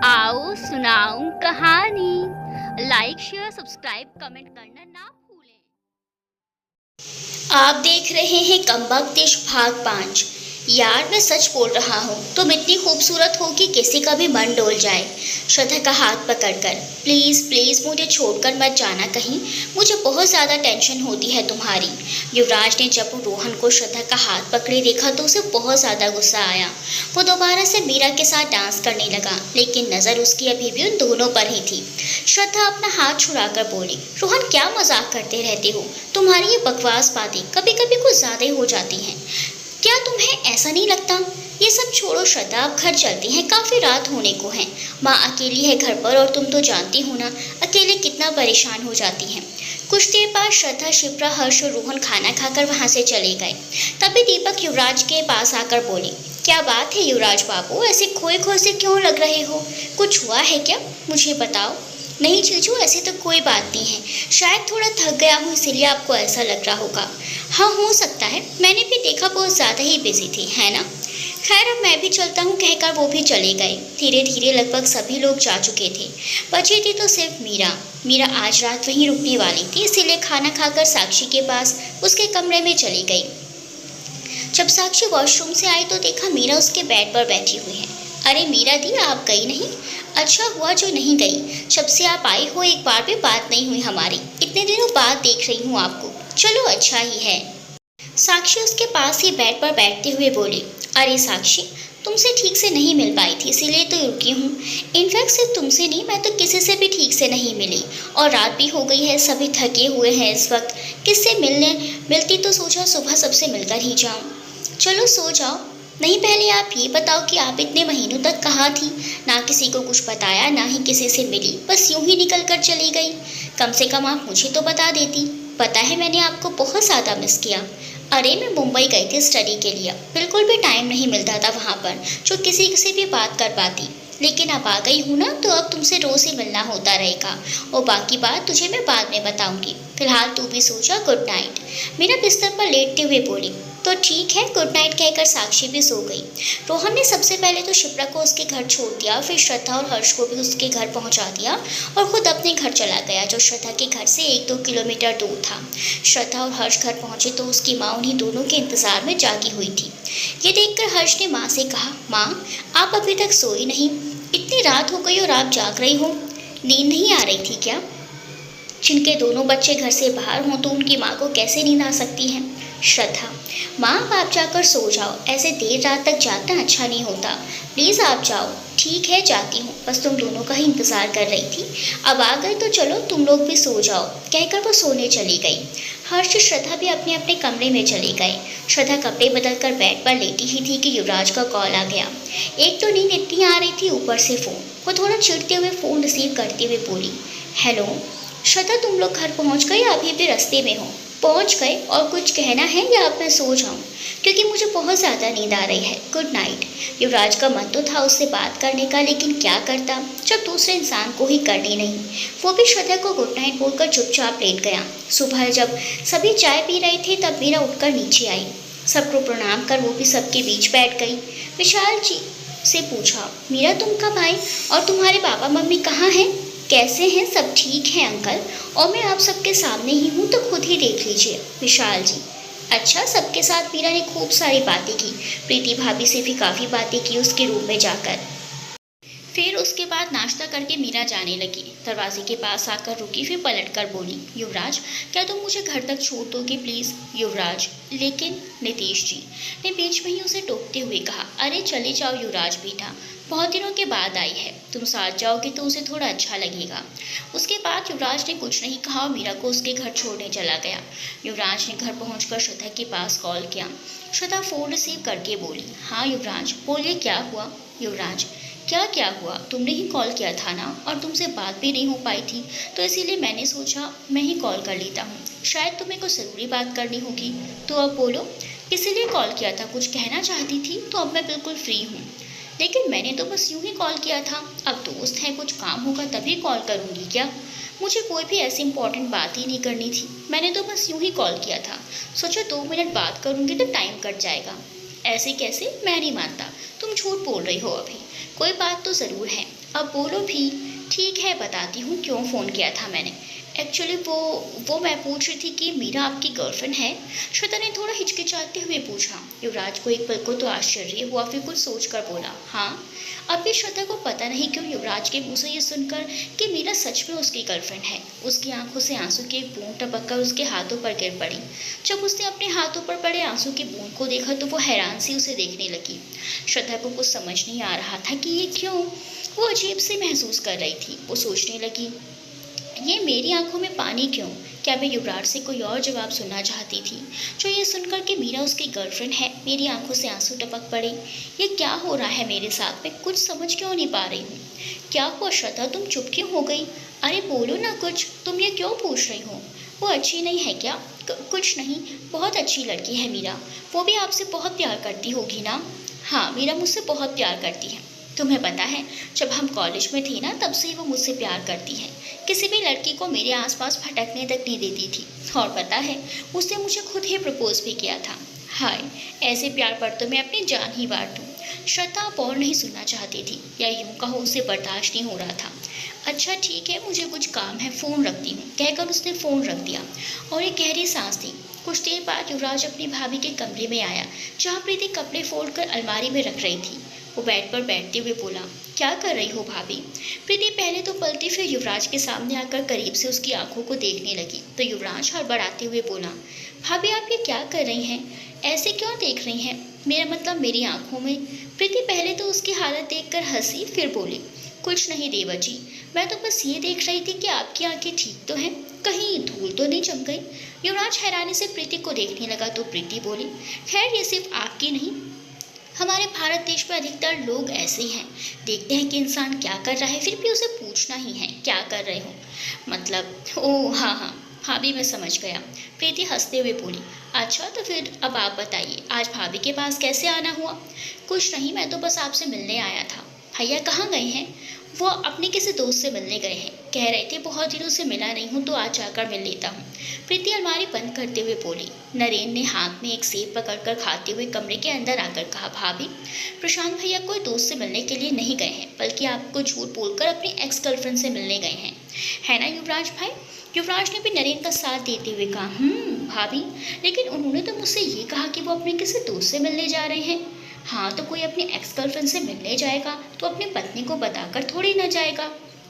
आओ सुनाऊं कहानी। लाइक शेयर सब्सक्राइब कमेंट करना ना भूलें। आप देख रहे हैं कमबख्त भाग 5। यार मैं सच बोल रहा हूँ, तुम इतनी खूबसूरत हो कि किसी का भी मन डोल जाए। श्रद्धा का हाथ पकड़कर, प्लीज़ प्लीज़ मुझे छोड़कर मत जाना कहीं, मुझे बहुत ज़्यादा टेंशन होती है तुम्हारी। युवराज ने जब रोहन को श्रद्धा का हाथ पकड़े देखा तो उसे बहुत ज़्यादा गुस्सा आया। वो दोबारा से मीरा के साथ डांस करने लगा, लेकिन नज़र उसकी अभी भी उन दोनों पर ही थी। श्रद्धा अपना हाथ छुड़ाकर बोली, रोहन क्या मजाक करते रहते हो, तुम्हारी ये बकवास बातें कभी कभी कुछ ज़्यादा ही हो जाती हैं। क्या तुम्हें ऐसा नहीं लगता? ये सब छोड़ो श्रद्धा, अब घर चलते हैं, काफ़ी रात होने को है। माँ अकेली है घर पर और तुम तो जानती हो ना अकेले कितना परेशान हो जाती हैं। कुछ देर बाद श्रद्धा, शिप्रा, हर्ष और रोहन खाना खाकर वहाँ से चले गए। तभी दीपक युवराज के पास आकर बोले, क्या बात है युवराज बाबू, ऐसे खोए खोए से क्यों लग रहे हो? कुछ हुआ है क्या? मुझे बताओ। नहीं जीजू, ऐसे तो कोई बात नहीं है, शायद थोड़ा थक गया हूँ इसीलिए आपको ऐसा लग रहा होगा। हाँ हो सकता है, मैंने भी देखा बहुत ज़्यादा ही बिजी थी, है ना? खैर अब मैं भी चलता हूँ कहकर वो भी चले गए। धीरे धीरे लगभग सभी लोग जा चुके थे, बची थी तो सिर्फ मीरा। मीरा आज रात वहीं रुकने वाली थी, इसीलिए खाना खाकर साक्षी के पास उसके कमरे में चली गई। जब साक्षी वॉशरूम से आई तो देखा मीरा उसके बेड पर बैठी हुई है। अरे मीरा दी, आप गई नहीं? अच्छा हुआ जो नहीं गई, जब से आप आई हो एक बार भी बात नहीं हुई हमारी, इतने दिनों बाद देख रही हूँ आपको। चलो अच्छा ही है। साक्षी उसके पास ही बेड पर बैठते हुए बोली, अरे साक्षी, तुमसे ठीक से नहीं मिल पाई थी इसीलिए तो रुकी हूँ। इनफैक्ट सिर्फ तुमसे नहीं, मैं तो किसी से भी ठीक से नहीं मिली, और रात भी हो गई है, सभी थके हुए हैं इस वक्त, किससे मिलती तो सोचा सुबह सबसे मिलकर ही जाऊँ। चलो सो जाओ। नहीं पहले आप ये बताओ कि आप इतने महीनों तक कहाँ थी? ना किसी को कुछ बताया, ना ही किसी से मिली, बस यूं ही निकल कर चली गई। कम से कम आप मुझे तो बता देती। पता है मैंने आपको बहुत ज़्यादा मिस किया। अरे मैं मुंबई गई थी स्टडी के लिए, बिल्कुल भी टाइम नहीं मिलता था वहाँ पर जो किसी से भी बात कर पाती, लेकिन अब आ गई हूँ ना तो अब तुमसे रोज़ ही मिलना होता रहेगा, और बाकी बात तुझे मैं बाद में बताऊंगी। फिलहाल तू भी सो जा, गुड नाइट। मीरा बिस्तर पर लेटते हुए बोली, तो ठीक है, गुड नाइट कहकर साक्षी भी सो गई। रोहन ने सबसे पहले तो शिप्रा को उसके घर छोड़ दिया, फिर श्रद्धा और हर्ष को भी उसके घर पहुंचा दिया और खुद अपने घर चला गया जो श्रद्धा के घर से 1-2 किलोमीटर दूर था। श्रद्धा और हर्ष घर पहुंचे तो उसकी माँ उन्हीं दोनों के इंतजार में जागी हुई थी। ये देखकर हर्ष ने माँ से कहा, माँ आप अभी तक सोई नहीं, इतनी रात हो गई और आप जाग रही हो, नींद नहीं आ रही थी क्या? जिनके दोनों बच्चे घर से बाहर हों तो उनकी माँ को कैसे नींद आ सकती है? श्रद्धा, माँ आप जाकर सो जाओ, ऐसे देर रात तक जागना अच्छा नहीं होता, प्लीज़ आप जाओ। ठीक है जाती हूँ, बस तुम दोनों का ही इंतज़ार कर रही थी, अब आ गए तो चलो तुम लोग भी सो जाओ, कहकर वो सोने चली गई। हर्ष, श्रद्धा भी अपने अपने कमरे में चले गए। श्रद्धा कपड़े बदलकर बेड पर लेटी ही थी कि युवराज का कॉल आ गया। एक तो नींद इतनी आ रही थी, ऊपर से फ़ोन। वो थोड़ा चिढ़ते हुए फ़ोन रिसीव करते हुए बोली, हेलो श्रद्धा, तुम लोग घर पहुंच गए या अभी भी रास्ते में हो? पहुंच गए, और कुछ कहना है या अब मैं सो जाऊं, क्योंकि मुझे बहुत ज़्यादा नींद आ रही है, गुड नाइट। युवराज का मन तो था उससे बात करने का, लेकिन क्या करता जब दूसरे इंसान को ही करनी नहीं। वो भी श्रद्धा को गुड नाइट बोलकर चुपचाप लेट गया। सुबह जब सभी चाय पी रहे थे तब मीरा उठकर नीचे आई। सबको प्रणाम कर वो भी सबके बीच बैठ गई। विशाल जी से पूछा, मीरा तुम कब आई और तुम्हारे पापा मम्मी कहाँ हैं? कैसे हैं? सब ठीक है अंकल, और मैं आप सबके सामने ही हूँ तो खुद ही देख लीजिए। विशाल जी, अच्छा। सबके साथ मीरा ने खूब सारी बातें की, प्रीति भाभी से भी काफ़ी बातें की उसके रूम में जाकर। फिर उसके बाद नाश्ता करके मीरा जाने लगी। दरवाजे के पास आकर रुकी, फिर पलटकर बोली, युवराज क्या तुम मुझे घर तक छोड़ दोगे प्लीज़? युवराज, लेकिन नीतीश जी ने बीच में ही उसे टोकते हुए कहा, अरे चले जाओ युवराज बेटा, बहुत दिनों के बाद आई है, तुम साथ जाओगे तो उसे थोड़ा अच्छा लगेगा। उसके बाद युवराज ने कुछ नहीं कहा और मीरा को उसके घर छोड़ने चला गया। युवराज ने घर पहुंचकर श्रद्धा के पास कॉल किया। श्रद्धा फ़ोन रिसीव करके बोली, हाँ युवराज बोलिए, क्या हुआ? युवराज, क्या हुआ, तुमने ही कॉल किया था ना, और तुमसे बात भी नहीं हो पाई थी तो इसीलिए मैंने सोचा मैं ही कॉल कर लेता हूँ, शायद तुम्हें कुछ ज़रूरी बात करनी होगी, तो अब बोलो। इसीलिए कॉल किया था, कुछ कहना चाहती थी, तो अब मैं बिल्कुल फ्री हूँ। लेकिन मैंने तो बस यूं ही कॉल किया था, अब दोस्त हैं, कुछ काम होगा तभी कॉल करूँगी क्या? मुझे कोई भी ऐसी इंपॉर्टेंट बात ही नहीं करनी थी, मैंने तो बस यूं ही कॉल किया था, सोचो 2 मिनट बात करूँगी तो टाइम कट जाएगा। ऐसे कैसे? मैं नहीं मानता, तुम झूठ बोल रही हो अभी। कोई बात तो ज़रूर है, अब बोलो भी। ठीक है, बताती हूँ क्यों फ़ोन किया था मैंने। एक्चुअली वो मैं पूछ रही थी कि मीरा आपकी गर्लफ्रेंड है? श्वेता ने थोड़ा हिचकिचाते हुए पूछा। युवराज को एक पल को तो आश्चर्य हुआ, फिर कुछ सोचकर बोला, हाँ। अब भी श्वेता को पता नहीं क्यों युवराज के मुँह से ये सुनकर कि मीरा सच में उसकी गर्लफ्रेंड है, उसकी आंखों से आंसू की एक बूंद टपक कर उसके हाथों पर गिर पड़ी। जब उसने अपने हाथों पर पड़े आंसू की बूंद को देखा तो वो हैरान सी उसे देखने लगी। श्वेता को कुछ समझ नहीं आ रहा था कि ये क्यों। वो अजीब सी महसूस कर रही थी। वो सोचने लगी, ये मेरी आंखों में पानी क्यों? क्या मैं युवराज से कोई और जवाब सुनना चाहती थी? जो ये सुनकर कि मीरा उसकी गर्लफ्रेंड है, मेरी आंखों से आंसू टपक पड़े। ये क्या हो रहा है मेरे साथ? मैं कुछ समझ क्यों नहीं पा रही हूँ। क्या हुआ श्वेता, तुम चुप क्यों हो गई? अरे बोलो ना कुछ, तुम ये क्यों पूछ रही हो? वो अच्छी नहीं है क्या? कुछ नहीं, बहुत अच्छी लड़की है मीरा। वो भी आपसे बहुत प्यार करती होगी ना? हाँ, मीरा मुझसे बहुत प्यार करती है। तुम्हें पता है, जब हम कॉलेज में थे ना, तब से ही वो मुझसे प्यार करती है। किसी भी लड़की को मेरे आसपास भटकने तक नहीं देती थी। और पता है, उसने मुझे खुद ही प्रपोज भी किया था। हाय, ऐसे प्यार पर तो मैं अपनी जान ही वार दूँ। श्वेता अब और नहीं सुनना चाहती थी, या यूं कहो उसे बर्दाश्त नहीं हो रहा था। अच्छा ठीक है, मुझे कुछ काम है, फ़ोन रखती हूँ, कहकर उसने फ़ोन रख दिया और एक गहरी सांस ली। कुछ देर बाद युवराज अपनी भाभी के कमरे में आया, जहाँ प्रीति कपड़े फोल्ड अलमारी में रख रही थी। वो बेड पर बैठते हुए बोला, क्या कर रही हो भाभी? प्रीति पहले तो पलटी, फिर युवराज के सामने आकर करीब से उसकी आंखों को देखने लगी तो युवराज हड़बड़ाते हुए बोला, भाभी आप ये क्या कर रही हैं? ऐसे क्यों देख रही हैं? मेरा मतलब मेरी आंखों में। प्रीति पहले तो उसकी हालत देखकर हंसी, फिर बोली, कुछ नहीं देवर जी, मैं तो बस ये देख रही थी कि आपकी आंखें ठीक तो हैं, कहीं धूल तो नहीं जम गई। युवराज हैरानी से प्रीति को देखने लगा तो प्रीति बोली, खैर ये सिर्फ आपकी नहीं, हमारे भारत देश में अधिकतर लोग ऐसे ही हैं। देखते हैं कि इंसान क्या कर रहा है, फिर भी उसे पूछना ही है क्या कर रहे हो। मतलब, ओह हाँ हाँ भाभी, मैं समझ गया। प्रीति हंसते हुए बोली, अच्छा तो फिर अब आप बताइए, आज भाभी के पास कैसे आना हुआ? कुछ नहीं, मैं तो बस आपसे मिलने आया था। भैया कहाँ गए हैं? वो अपने किसी दोस्त से मिलने गए हैं, कह रहे थे बहुत दिनों से मिला नहीं हूँ तो आज जाकर मिल लेता हूँ। प्रीति अलमारी बंद करते हुए बोली। नरेन ने हाथ में एक सेब पकड़कर खाते हुए कमरे के अंदर आकर कहा, भाभी प्रशांत भैया कोई दोस्त से मिलने के लिए नहीं गए हैं, बल्कि आपको झूठ बोलकर अपनी एक्स गर्लफ्रेंड से मिलने गए हैं, है ना युवराज भाई? युवराज ने भी नरेन का साथ देते हुए कहा, भाभी, लेकिन उन्होंने तो मुझसे ये कहा कि वो अपने किसी दोस्त से मिलने जा रहे हैं। हाँ, तो कोई अपनी एक्स गर्लफ्रेंड से मिलने जाएगा तो अपनी पत्नी को बताकर थोड़ी न जाएगा।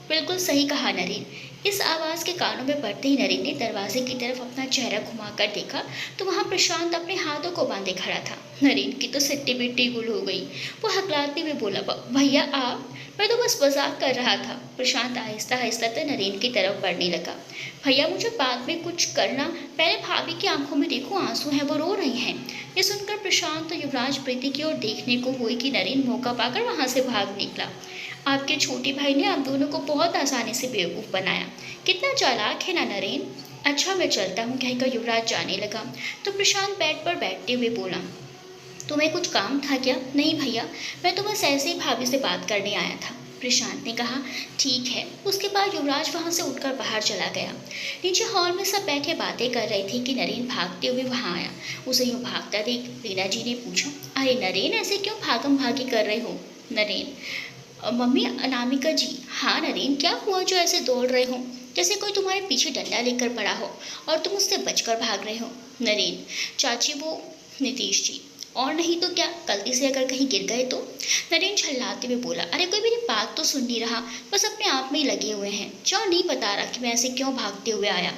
बिल्कुल सही कहा नरेन। इस आवाज़ के कानों में पड़ते ही नरेन ने दरवाजे की तरफ अपना चेहरा घुमाकर देखा तो वहाँ प्रशांत अपने हाथों को बांधे खड़ा था। नरेन की तो सिट्टी बिट्टी गुल हो गई। वो हकलाते हुए बोला, भैया आप? मैं तो बस मजाक कर रहा था। प्रशांत आहिस्ता आहिस्ता तो नरेन की तरफ बढ़ने लगा। भैया मुझे बाद में कुछ करना, पहले भाभी की आंखों में देखो, आंसू हैं, वो रो रही हैं। ये सुनकर प्रशांत तो युवराज प्रीति की ओर देखने को हुई कि नरेन मौका पाकर वहाँ से भाग निकला। आपके छोटे भाई ने आप दोनों को बहुत आसानी से बेवकूफ़ बनाया। कितना चालाक है ना नरेन। अच्छा मैं चलता हूँ, कहकर युवराज जाने लगा तो प्रशांत बेड पर बैठते हुए बोला, तुम्हें कुछ काम था क्या? नहीं भैया, मैं तो बस ऐसे ही भाभी से बात करने आया था। प्रशांत ने कहा, ठीक है। उसके बाद युवराज वहाँ से उठकर बाहर चला गया। नीचे हॉल में सब बैठे बातें कर रहे थे कि नरेन भागते हुए वहाँ आया। उसे यूँ भागता देख रीना जी ने पूछा, अरे नरेन, ऐसे क्यों भागम भागी कर रहे हो? नरेन, मम्मी अनामिका जी। हाँ नरेन, क्या हुआ जो ऐसे दौड़ रहे हो, जैसे कोई तुम्हारे पीछे डंडा लेकर पड़ा हो और तुम उससे बचकर भाग रहे हो? नरेन, चाची वो नीतीश जी। और नहीं तो क्या, गलती से अगर कहीं गिर गए तो? नरेन झल्लाते हुए बोला, अरे कोई मेरी बात तो सुन नहीं रहा, बस अपने आप में ही लगे हुए हैं। जो नहीं बता रहा कि मैं ऐसे क्यों भागते हुए आया।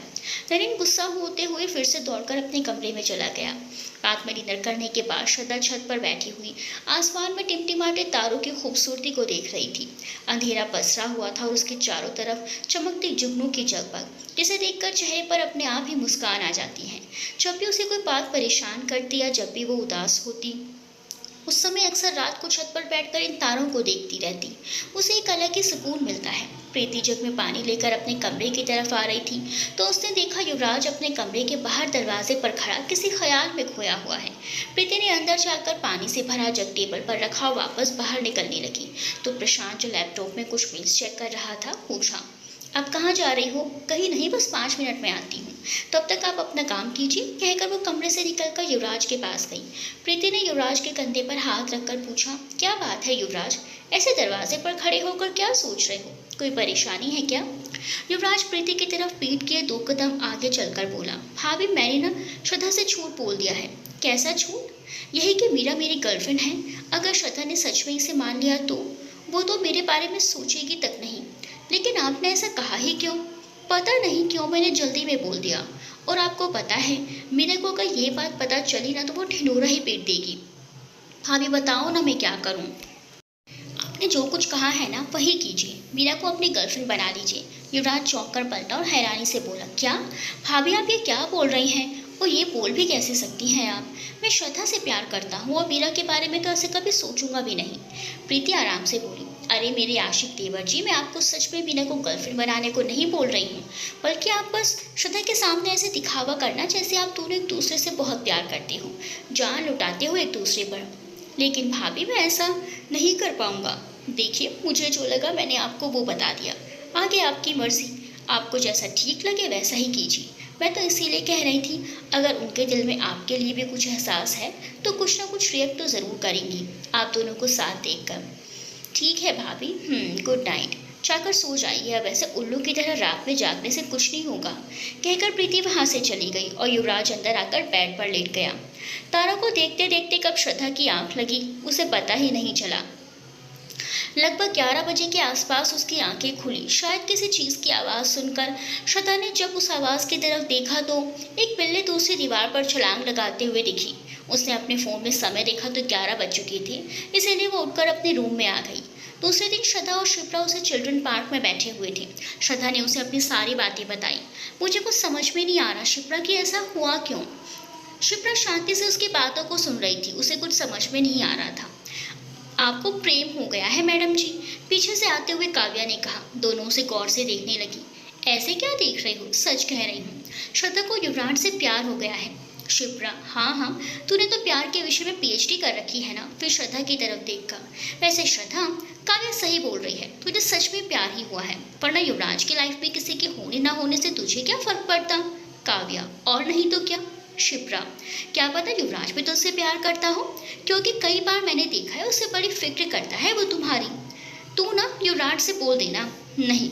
नरेन गुस्सा होते हुए फिर से दौड़कर अपने कमरे में चला गया। रात में डिनर करने के बाद श्रद्धा छत पर बैठी हुई आसमान में टिमटिमाते तारों की खूबसूरती को देख रही थी। अंधेरा पसरा हुआ था और उसके चारों तरफ चमकती जुगनू की जगमग, जिसे देखकर चेहरे पर अपने आप ही मुस्कान आ जाती है। जब भी उसे कोई बात परेशान करती या जब भी वो उदास होती, उस समय अक्सर रात को छत पर बैठकर इन तारों को देखती रहती। उसे एक अलग ही सुकून मिलता है। प्रीति जग में पानी लेकर अपने कमरे की तरफ आ रही थी तो उसने देखा युवराज अपने कमरे के बाहर दरवाजे पर खड़ा किसी ख्याल में खोया हुआ है। प्रीति ने अंदर जाकर पानी से भरा जग टेबल पर रखा, वापस बाहर निकलने लगी तो प्रशांत जो लैपटॉप में कुछ मेल्स चेक कर रहा था, पूछा, आप कहाँ जा रही हो? कहीं नहीं, बस 5 मिनट में आती हूँ। तब तक आप अपना काम कीजिए, कहकर वो कमरे से निकलकर युवराज के पास गई। प्रीति ने युवराज के कंधे पर हाथ रखकर पूछा, क्या बात है युवराज? ऐसे दरवाजे पर खड़े होकर क्या सोच रहे हो? कोई परेशानी है क्या? युवराज प्रीति की तरफ पीट किए 2 कदम आगे चलकर बोला, भाभी मैंने ना श्रद्धा से झूठ बोल दिया है। कैसा झूठ? यही कि मीरा मेरी गर्लफ्रेंड है। अगर श्रद्धा ने सच में इसे मान लिया तो वो तो मेरे बारे में सोचेगी तक नहीं। लेकिन आपने ऐसा कहा ही क्यों? पता नहीं क्यों मैंने जल्दी में बोल दिया। और आपको पता है मीरा को अगर ये बात पता चली ना तो वो ढिंढोरा ही पीट देगी। भाभी बताओ ना मैं क्या करूं? आपने जो कुछ कहा है ना वही कीजिए, मीरा को अपनी गर्लफ्रेंड बना लीजिए। युवराज चौंक कर पलटा और हैरानी से बोला, क्या भाभी आप ये क्या बोल रही हैं? और ये बोल भी कैसे सकती हैं आप? मैं श्रद्धा से प्यार करता हूँ और मीरा के बारे में तो ऐसे कभी सोचूंगा भी नहीं। प्रीति आराम से बोली, अरे मेरे आशिक देवर जी, मैं आपको सच में मीरा को गर्लफ्रेंड बनाने को नहीं बोल रही हूँ, बल्कि आप बस श्रद्धा के सामने ऐसे दिखावा करना जैसे आप दोनों एक दूसरे से बहुत प्यार करते हो, जान लुटाते हो एक दूसरे पर। लेकिन भाभी मैं ऐसा नहीं कर पाऊंगा। देखिए मुझे जो लगा मैंने आपको वो बता दिया, आगे आपकी मर्जी, आपको जैसा ठीक लगे वैसा ही कीजिए। मैं तो इसीलिए कह रही थी, अगर उनके दिल में आपके लिए भी कुछ एहसास है तो कुछ ना कुछ रिएक्ट तो ज़रूर करेंगी आप दोनों को साथ देखकर। ठीक है भाभी, गुड नाइट, जाकर सो जाइए। अब ऐसे उल्लू की तरह रात में जागने से कुछ नहीं होगा, कहकर प्रीति वहाँ से चली गई और युवराज अंदर आकर बेड पर लेट गया। तारा को देखते देखते कब श्रद्धा की आंख लगी उसे पता ही नहीं चला। लगभग 11 बजे के आसपास उसकी आंखें खुली, शायद किसी चीज़ की आवाज़ सुनकर। श्रद्धा ने जब उस आवाज़ की तरफ देखा तो एक बिल्ली दूसरी दीवार पर छलांग लगाते हुए दिखी। उसने अपने फ़ोन में समय देखा तो 11 बज चुके थे, इसीलिए वो उठकर अपने रूम में आ गई। दूसरे दिन श्रद्धा और शिप्रा उसे चिल्ड्रन पार्क में बैठे हुए थे। श्रद्धा ने उसे अपनी सारी बातें बताई। मुझे कुछ समझ में नहीं आ रहा शिप्रा कि ऐसा हुआ क्यों। शिप्रा शांति से उसकी बातों को सुन रही थी, उसे कुछ समझ में नहीं आ रहा था। आपको प्रेम हो गया है मैडम जी, पीछे से आते हुए काव्या ने कहा। दोनों उसे गौर से देखने लगी। ऐसे क्या देख रही हो? सच कह रही हूँ, श्रद्धा को युवराज से प्यार हो गया है। शिप्रा, हाँ, तूने तो प्यार के विषय में पीएचडी कर रखी है ना? फिर श्रद्धा की तरफ देखकर, वैसे श्रद्धा, काव्या सही बोल रही है, तुझे सच में प्यार ही हुआ है, वरना युवराज की लाइफ में किसी के होने ना होने से तुझे क्या फर्क पड़ता? काव्या, और नहीं तो क्या? शिप्रा, क्या पता युवराज भी तुझसे प्यार करता हो, क्योंकि कई बार मैंने देखा है उसे बड़ी फिक्र करता है वो तुम्हारी। तू ना युवराज से बोल देना। नहीं,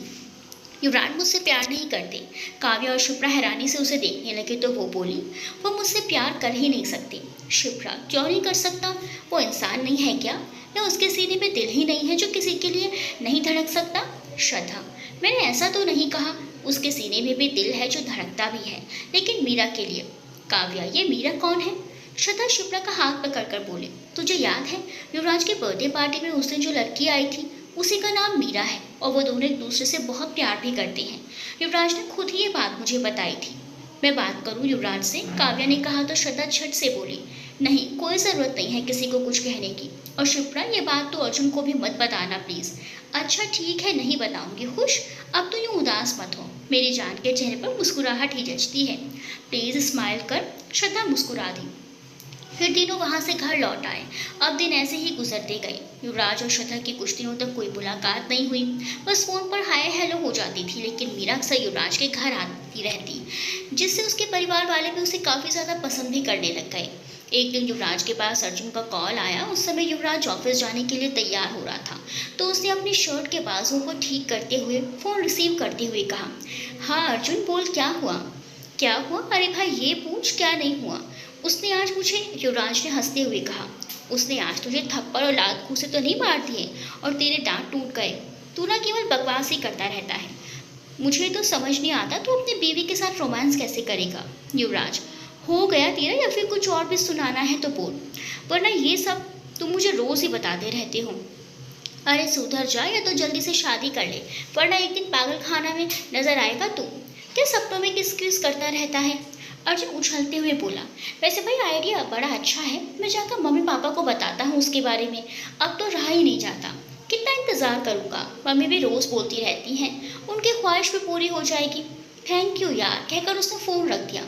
युवराज मुझसे प्यार नहीं करते। काव्या और शिप्रा हैरानी से उसे देखने लगे तो वो बोली, वो मुझसे प्यार कर ही नहीं सकती। शिप्रा, क्यों नहीं कर सकता? वो इंसान नहीं है क्या? या उसके सीने में दिल ही नहीं है जो किसी के लिए नहीं धड़क सकता? श्रद्धा, मैंने ऐसा तो नहीं कहा, उसके सीने में भी दिल है जो धड़कता भी है, लेकिन मीरा के लिए। काव्या, ये मीरा कौन है? श्रद्धा शिप्रा का हाथ पकड़कर बोले, तुझे याद है युवराज की बर्थडे पार्टी में उस दिन जो लड़की आई थी, उसी का नाम मीरा है और वो दोनों एक दूसरे से बहुत प्यार भी करते हैं। युवराज ने खुद ही ये बात मुझे बताई थी। मैं बात करूं युवराज से? काव्या ने कहा तो श्रद्धा झट से बोली, नहीं, कोई ज़रूरत नहीं है किसी को कुछ कहने की। और शिप्रा, ये बात तो अर्जुन को भी मत बताना प्लीज़। अच्छा ठीक है, नहीं बताऊंगी। खुश, अब तो यूँ उदास मत हो। मेरी जान के चेहरे पर मुस्कुराहट ही जचती है, प्लीज़ स्माइल कर। श्रद्धा मुस्कुरा दी। फिर तीनों वहाँ से घर लौट आए। अब दिन ऐसे ही गुजरते गए। युवराज और श्रद्धा की कुछ दिनों तक कोई मुलाकात नहीं हुई, बस फ़ोन पर हाय हेलो हो जाती थी। लेकिन मीरा अक्सर युवराज के घर आती रहती, जिससे उसके परिवार वाले भी उसे काफ़ी ज़्यादा पसंद भी करने लग गए। एक दिन युवराज के पास अर्जुन का कॉल आया। उस समय युवराज ऑफिस जाने के लिए तैयार हो रहा था, तो उसने अपनी शर्ट के बाजुओं को ठीक करते हुए फ़ोन रिसीव करते हुए कहा, हाँ अर्जुन बोल, क्या हुआ? क्या हुआ? अरे भाई ये पूछ, क्या नहीं हुआ? उसने आज मुझे, युवराज ने हंसते हुए कहा, उसने आज तुझे थप्पड़ और लात घूंसे तो नहीं मार दिए और तेरे दांत टूट गए? तू ना केवल बकवास ही करता रहता है। मुझे तो समझ नहीं आता तू अपनी बीवी के साथ रोमांस कैसे करेगा। युवराज, हो गया तेरा, या फिर कुछ और भी सुनाना है तो बोल, वरना ये सब तुम मुझे रोज़ ही बताते रहते हो। अरे सुधर जा या तो जल्दी से शादी कर ले, वरना एक दिन पागल खाना में नजर आएगा तू। क्या सपनों में किस किस करता रहता है? अर्जुन उछलते हुए बोला, वैसे भाई आइडिया बड़ा अच्छा है, मैं जाकर मम्मी पापा को बताता हूँ उसके बारे में। अब तो रहा ही नहीं जाता, कितना इंतज़ार करूँगा, मम्मी भी रोज़ बोलती रहती हैं, उनकी ख्वाहिश भी पूरी हो जाएगी। थैंक यू यार, कहकर उसने फ़ोन रख दिया।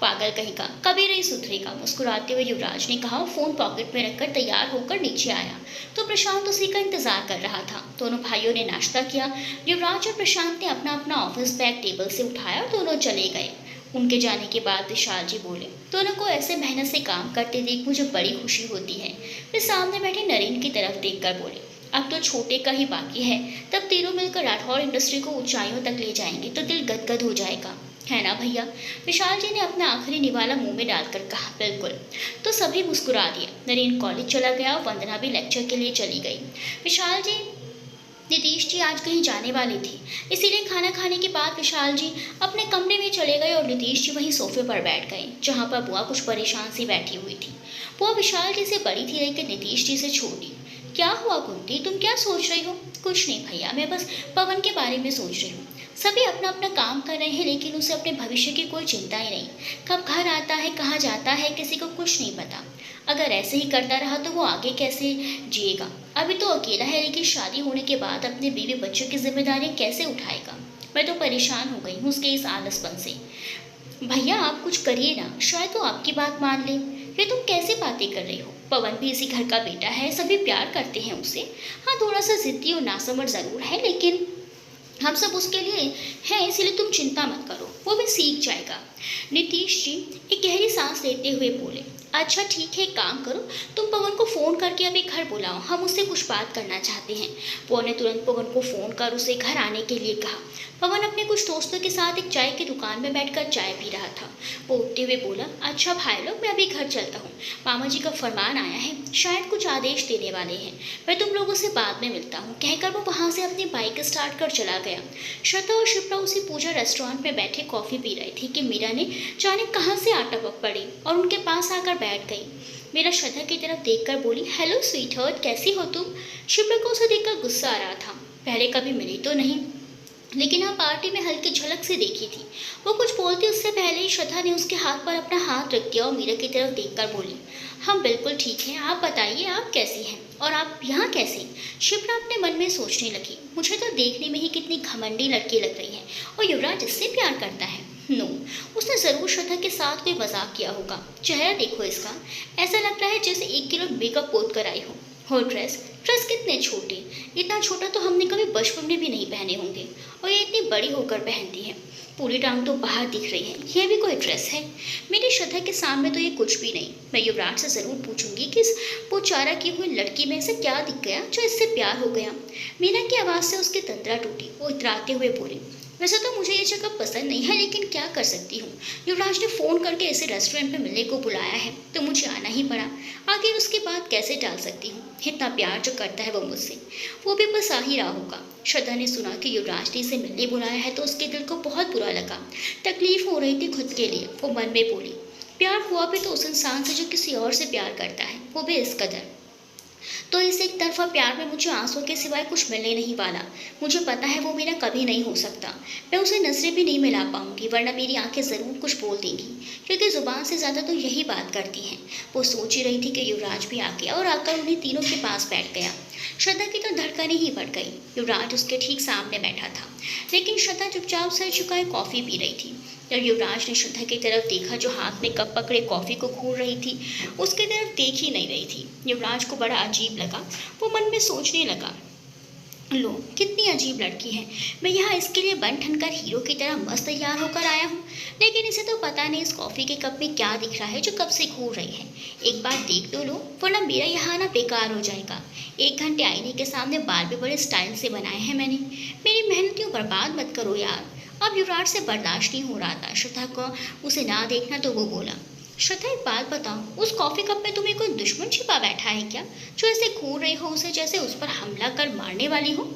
पागल कहीं का, कभी नहीं सुधरेगा। मुस्कुराते हुए युवराज ने कहा। फोन पॉकेट में रखकर तैयार होकर नीचे आया तो प्रशांत उसी का इंतजार कर रहा था। दोनों भाइयों ने नाश्ता किया। युवराज और प्रशांत ने अपना अपना ऑफिस बैग टेबल से उठाया और दोनों चले गए। उनके जाने के बाद विशाल जी बोले, दोनों को ऐसे मेहनत से काम करते देख मुझे बड़ी खुशी होती है। वे सामने बैठे नरेन की तरफ देखकर बोले, अब तो छोटे का ही बाकी है, तब तीनों मिलकर राठौर इंडस्ट्री को ऊंचाइयों तक ले जाएंगे तो दिल गदगद हो जाएगा, है ना भैया? विशाल जी ने अपना आखिरी निवाला मुंह में डालकर कहा। बिल्कुल। तो सभी मुस्कुरा दिए। नरेन कॉलेज चला गया और वंदना भी लेक्चर के लिए चली गई। विशाल जी नीतीश जी आज कहीं जाने वाले थे, इसीलिए खाना खाने के बाद विशाल जी अपने कमरे में चले गए और नीतीश जी वहीं सोफे पर बैठ गए जहां पर बुआ कुछ परेशान सी बैठी हुई थी। बुआ विशाल जी से बड़ी थी लेकिन नीतीश जी से छोटी। क्या हुआ कुंती, तुम क्या सोच रही हो? कुछ नहीं भैया, मैं बस पवन के बारे में सोच रही हूँ। सभी अपना अपना काम कर रहे हैं लेकिन उसे अपने भविष्य की कोई चिंता ही नहीं। कब घर आता है, कहाँ जाता है, किसी को कुछ नहीं पता। अगर ऐसे ही करता रहा तो वो आगे कैसे जिएगा? अभी तो अकेला है लेकिन शादी होने के बाद अपने बीवी बच्चों की जिम्मेदारी कैसे उठाएगा? मैं तो परेशान हो गई हूँ उसके इस आलसपन से। भैया आप कुछ करिए ना, शायद तो आपकी बात मान ले। ये तुम कैसे बातें कर रही हो? पवन भी इसी घर का बेटा है, सभी प्यार करते हैं उसे। हाँ, थोड़ा सा जिद्दी और नासमझ जरूर है लेकिन हम सब उसके लिए हैं, इसलिए तुम चिंता मत करो, वो भी सीख जाएगा। नीतीश जी एक गहरी सांस लेते हुए बोले, अच्छा ठीक है, काम करो, तुम पवन को फ़ोन करके अभी घर बुलाओ, हम उससे कुछ बात करना चाहते हैं। बुआ ने तुरंत पवन को फ़ोन कर उसे घर आने के लिए कहा। पवन अपने कुछ दोस्तों के साथ एक चाय की दुकान में बैठकर चाय पी रहा था। वो उठते हुए बोला, अच्छा भाई लोग, मैं अभी घर चलता हूँ, मामा जी का फरमान आया है, शायद कुछ आदेश देने वाले हैं, मैं तुम लोगों से बाद में मिलता हूँ। कहकर वो वहाँ से अपनी बाइक स्टार्ट कर चला गया। श्रद्धा और शिप्रा उसी पूजा रेस्टोरेंट में बैठे कॉफ़ी पी रही थी कि मीरा ने जाने कहाँ से आ टपक पड़ी और उनके पास आकर बैठ गई। मीरा श्रद्धा की तरफ देखकर बोली, हेलो स्वीट हार्ट, कैसी हो तुम? शिप्रा को उसे देखकर गुस्सा आ रहा था, पहले कभी मिली तो नहीं, लेकिन हाँ पार्टी में हल्की झलक से देखी थी। वो कुछ बोलती उससे पहले ही श्रद्धा ने उसके हाथ पर अपना हाथ रख दिया और मीरा की तरफ देखकर बोली, हम बिल्कुल ठीक हैं, आप बताइए आप कैसी हैं और आप यहाँ कैसे? शिप्रा अपने मन में सोचने लगी, मुझे तो देखने में ही कितनी घमंडी लड़की लग रही है और युवराज इससे प्यार करता है। नो, उसने ज़रूर श्रद्धा के साथ कोई मजाक किया होगा। चेहरा देखो इसका, ऐसा लग रहा है जैसे 1 किलो मेकअप पोत कर आई हो। और ड्रेस कितने छोटे, इतना छोटा तो हमने कभी बचपन में भी नहीं पहने होंगे और ये इतनी बड़ी होकर पहनती है, पूरी टांग तो बाहर दिख रही है, ये भी कोई ड्रेस है? मेरी श्रद्धा के सामने तो ये कुछ भी नहीं। मैं युवराज से ज़रूर पूछूंगी कि इस पोचारा की हुई लड़की में से क्या दिख गया जो इससे प्यार हो गया। मीरा की आवाज़ से उसकी तंद्रा टूटी। वो इतराते हुए बोली, वैसे तो मुझे ये जगह पसंद नहीं है लेकिन क्या कर सकती हूँ, युवराज ने फ़ोन करके इसे रेस्टोरेंट में मिलने को बुलाया है तो मुझे आना ही पड़ा। आखिर उसकी बात कैसे टाल सकती हूँ? इतना प्यार जो करता है वो मुझसे, वो भी बस आ ही रहा होगा। श्रद्धा ने सुना कि युवराज ने इसे मिलने बुलाया है तो उसके दिल को बहुत बुरा लगा, तकलीफ हो रही थी खुद के लिए। वो मन में बोली, प्यार हुआ भी तो उस इंसान से जो किसी और से प्यार करता है, वो भी इस कदर। तो इस एक तरफा प्यार में मुझे आंसू के सिवाय कुछ मिलने नहीं वाला। मुझे पता है वो मेरा कभी नहीं हो सकता। मैं उसे नजरें भी नहीं मिला पाऊंगी वरना मेरी आंखें ज़रूर कुछ बोल देंगी, क्योंकि ज़ुबान से ज़्यादा तो यही बात करती हैं। वो सोच ही रही थी कि युवराज भी आ गया और आकर उन्हीं तीनों के पास बैठ गया। श्रद्धा की तो धड़कनें ही बढ़ गई। युवराज उसके ठीक सामने बैठा था, लेकिन श्रद्धा चुपचाप सर झुकाए कॉफ़ी पी रही थी। जब युवराज ने श्रद्धा की तरफ देखा जो हाथ में कप पकड़े कॉफ़ी को घूर रही थी, उसकी तरफ देख ही नहीं रही थी। युवराज को बड़ा अजीब लगा। वो मन में सोचने लगा, लो कितनी अजीब लड़की है, मैं यहाँ इसके लिए बन ठन कर हीरो की तरह मस्त तैयार होकर आया हूँ, लेकिन इसे तो पता नहीं इस कॉफ़ी के कप में क्या दिख रहा है जो कब से घूर रही है। एक बार देख तो लो, वरना मेरा यहाँ आना बेकार हो जाएगा। 1 घंटे आईने के सामने बाल भी बड़े स्टाइल से बनाए हैं मैंने। मेरी मेहनत यूँ बर्बाद मत करो यार। अब युवराज से बर्दाश्त नहीं हो रहा था श्रद्धा को उसे ना देखना, तो वो बोला, श्रद्धा एक बात बताओ, उस कॉफ़ी कप में तुम्हें कोई दुश्मन छिपा बैठा है क्या, जो ऐसे घूर रही हो उसे जैसे उस पर हमला कर मारने वाली हो?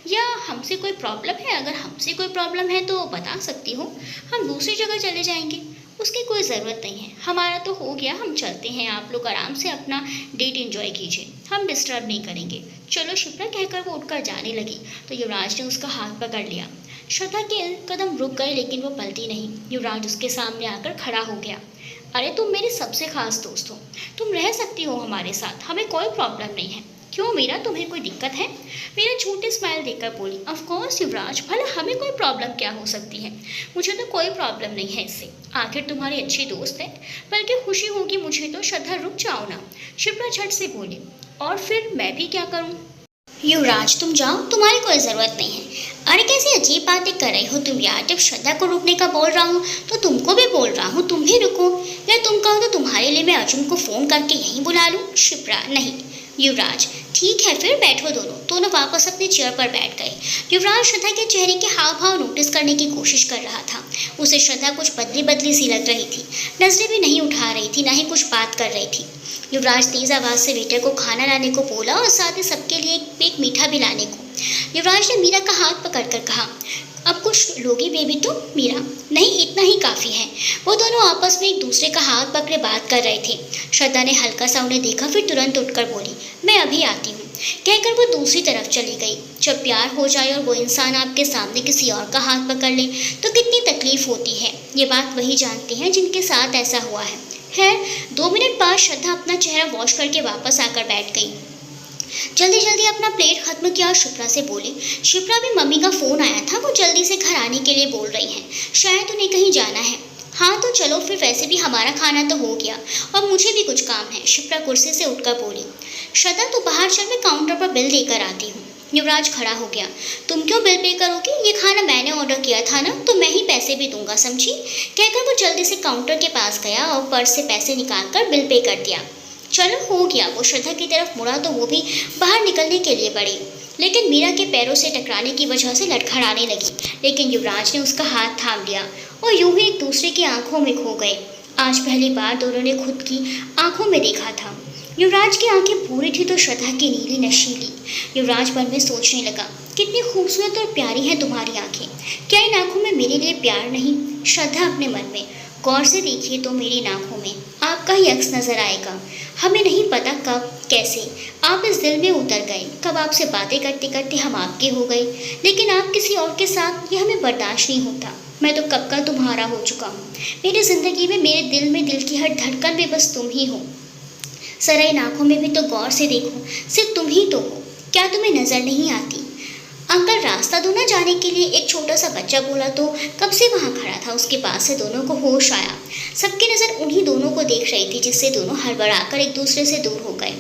या हमसे कोई प्रॉब्लम है? अगर हमसे कोई प्रॉब्लम है तो बता सकती हो, हम दूसरी जगह चले जाएंगे। उसकी कोई ज़रूरत नहीं है, हमारा तो हो गया, हम चलते हैं, आप लोग आराम से अपना डेट एंजॉय कीजिए, हम डिस्टर्ब नहीं करेंगे। चलो शिप्रा, कहकर वो उठकर जाने लगी तो युवराज ने उसका हाथ पकड़ लिया। श्रद्धा के कदम रुक गए लेकिन वो पलटी नहीं। युवराज उसके सामने आकर खड़ा हो गया। अरे तुम मेरी सबसे खास दोस्त हो, तुम रह सकती हो हमारे साथ, हमें कोई प्रॉब्लम नहीं है। क्यों मीरा, तुम्हें कोई दिक्कत है? मीरा छोटी स्माइल देकर बोली, ऑफ कोर्स युवराज, भला हमें कोई प्रॉब्लम क्या हो सकती है? मुझे तो कोई प्रॉब्लम नहीं है इससे, आखिर तुम्हारी अच्छी दोस्त है। बल्कि खुशी होगी मुझे तो। श्रद्धा रुक जाओ ना, शिप्रा झट से बोली। और फिर मैं भी क्या करूं? युवराज तुम जाओ, तुम्हारी कोई ज़रूरत नहीं है। अरे कैसी अजीब बातें कर रही हो तुम यार, जब श्रद्धा को रुकने का बोल रहा हूँ तो तुमको भी बोल रहा हूँ, तुम भी रुको। या तुम कहो तो तुम्हारे लिए मैं अर्जुन को फ़ोन करके यहीं बुला लूँ? शिप्रा, नहीं। युवराज, ठीक है फिर बैठो। दोनों वापस अपनी चेयर पर बैठ गए। युवराज श्रद्धा के चेहरे के हाव भाव नोटिस करने की कोशिश कर रहा था। उसे श्रद्धा कुछ बदली बदली सी लग रही थी। नजरें भी नहीं उठा रही थी, ना ही कुछ बात कर रही थी। युवराज तेज आवाज से वेटर को खाना लाने को बोला और साथ ही सबके लिए एक मीठा भी लाने को। युवराज ने मीरा का हाथ पकड़कर कहा, अब कुछ लोगी बेबी तुम? मीरा, नहीं इतना ही काफ़ी है। वो दोनों आपस में एक दूसरे का हाथ पकड़े बात कर रहे थे। श्रद्धा ने हल्का सा उन्हें देखा, फिर तुरंत उठकर बोली, मैं अभी आती हूँ, कहकर वो दूसरी तरफ चली गई। जब प्यार हो जाए और वो इंसान आपके सामने किसी और का हाथ पकड़ ले तो कितनी तकलीफ होती है, ये बात वही जानते हैं जिनके साथ ऐसा हुआ है। खैर 2 मिनट बाद श्रद्धा अपना चेहरा वॉश करके वापस आकर बैठ गई। जल्दी जल्दी अपना प्लेट खत्म किया और शिप्रा से बोली, शिप्रा भी मम्मी का फ़ोन आया था, वो जल्दी से घर आने के लिए बोल रही हैं, शायद उन्हें कहीं जाना है। हाँ तो चलो फिर, वैसे भी हमारा खाना तो हो गया और मुझे भी कुछ काम है। शिप्रा कुर्सी से उठकर बोली। श्रद्धा तू बाहर चल, मैं काउंटर पर बिल देकर आती हूँ। युवराज खड़ा हो गया। तुम क्यों बिल पे करोगी? ये खाना मैंने ऑर्डर किया था ना, तो मैं ही पैसे भी दूंगा, समझी? कहकर वो जल्दी से काउंटर के पास गया और पर्स से पैसे निकालकर बिल पे कर दिया। चलो हो गया। वो श्रद्धा की तरफ मुड़ा तो वो भी बाहर निकलने के लिए बढ़ी, लेकिन मीरा के पैरों से टकराने की वजह से लड़खड़ाने लगी। लेकिन युवराज ने उसका हाथ थाम लिया और यूं ही एक दूसरे की आंखों में खो गए। आज पहली बार दोनों ने खुद की आंखों में देखा था। युवराज की आंखें पूरी थी तो श्रद्धा की नीली नशीली। युवराज मन में सोचने लगा, कितनी खूबसूरत और प्यारी हैं तुम्हारी आंखें, क्या इन आंखों में मेरे लिए प्यार नहीं? श्रद्धा अपने मन में, गौर से देखिए तो मेरी आंखों में आपका ही अक्स नजर आएगा। हमें नहीं पता कब कैसे आप इस दिल में उतर गए, कब आपसे बातें करते करते हम आपके हो गए, लेकिन आप किसी और के साथ ये हमें बर्दाश्त नहीं होता। मैं तो कब का तुम्हारा हो चुका हूँ। मेरी ज़िंदगी में, मेरे दिल में, दिल की हर धड़कन में बस तुम ही हो। जरा इन आँखों में भी तो गौर से देखो, सिर्फ तुम ही तो हो। क्या तुम्हें नज़र नहीं आती? अंकल रास्ता दो ना जाने के लिए, एक छोटा सा बच्चा बोला तो कब से वहाँ खड़ा था। उसके पास से दोनों को होश आया। सबकी नज़र उन्हीं दोनों को देख रही थी, जिससे दोनों हड़बड़ाकर एक दूसरे से दूर हो गए।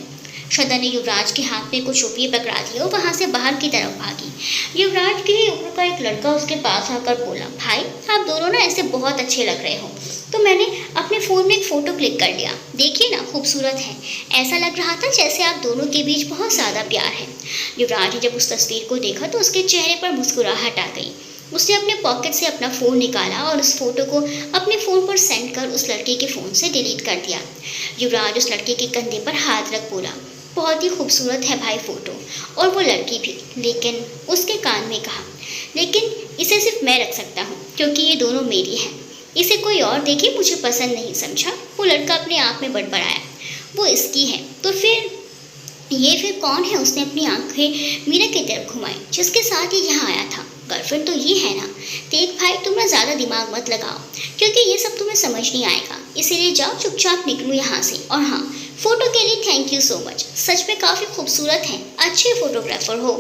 श्रद्धा ने युवराज के हाथ में कुछ रुपये पकड़ा दिए और वहाँ से बाहर की तरफ भागी। युवराज के ही उम्र का एक लड़का उसके पास आकर बोला, भाई आप दोनों ना ऐसे बहुत अच्छे लग रहे हो, तो मैंने अपने फ़ोन में एक फ़ोटो क्लिक कर लिया। देखिए ना, खूबसूरत है। ऐसा लग रहा था जैसे आप दोनों के बीच बहुत ज़्यादा प्यार है। युवराज ने जब उस तस्वीर को देखा तो उसके चेहरे पर मुस्कुराहट आ गई। उसने अपने पॉकेट से अपना फ़ोन निकाला और उस फोटो को अपने फ़ोन पर सेंड कर उस लड़के के फ़ोन से डिलीट कर दिया। युवराज उस लड़के के कंधे पर हाथ रख बोला, बहुत ही खूबसूरत है भाई फ़ोटो, और वो लड़की भी। लेकिन उसके कान में कहा, लेकिन इसे सिर्फ मैं रख सकता हूँ क्योंकि ये दोनों मेरी हैं, इसे कोई और देखे मुझे पसंद नहीं, समझा? वो लड़का अपने आप में बड़बड़ाया, वो इसकी है तो फिर फिर कौन है? उसने अपनी आंखें मीरा की तरफ घुमाई, जिसके साथ ये यहाँ आया था। गर्लफ्रेंड तो ये है ना? देख भाई, तुम ना ज़्यादा दिमाग मत लगाओ क्योंकि ये सब तुम्हें समझ नहीं आएगा, इसीलिए जाओ चुपचाप निकलो यहाँ से। और हाँ, फ़ोटो के लिए थैंक यू सो मच, सच में काफ़ी खूबसूरत हैं, अच्छे फोटोग्राफर हो।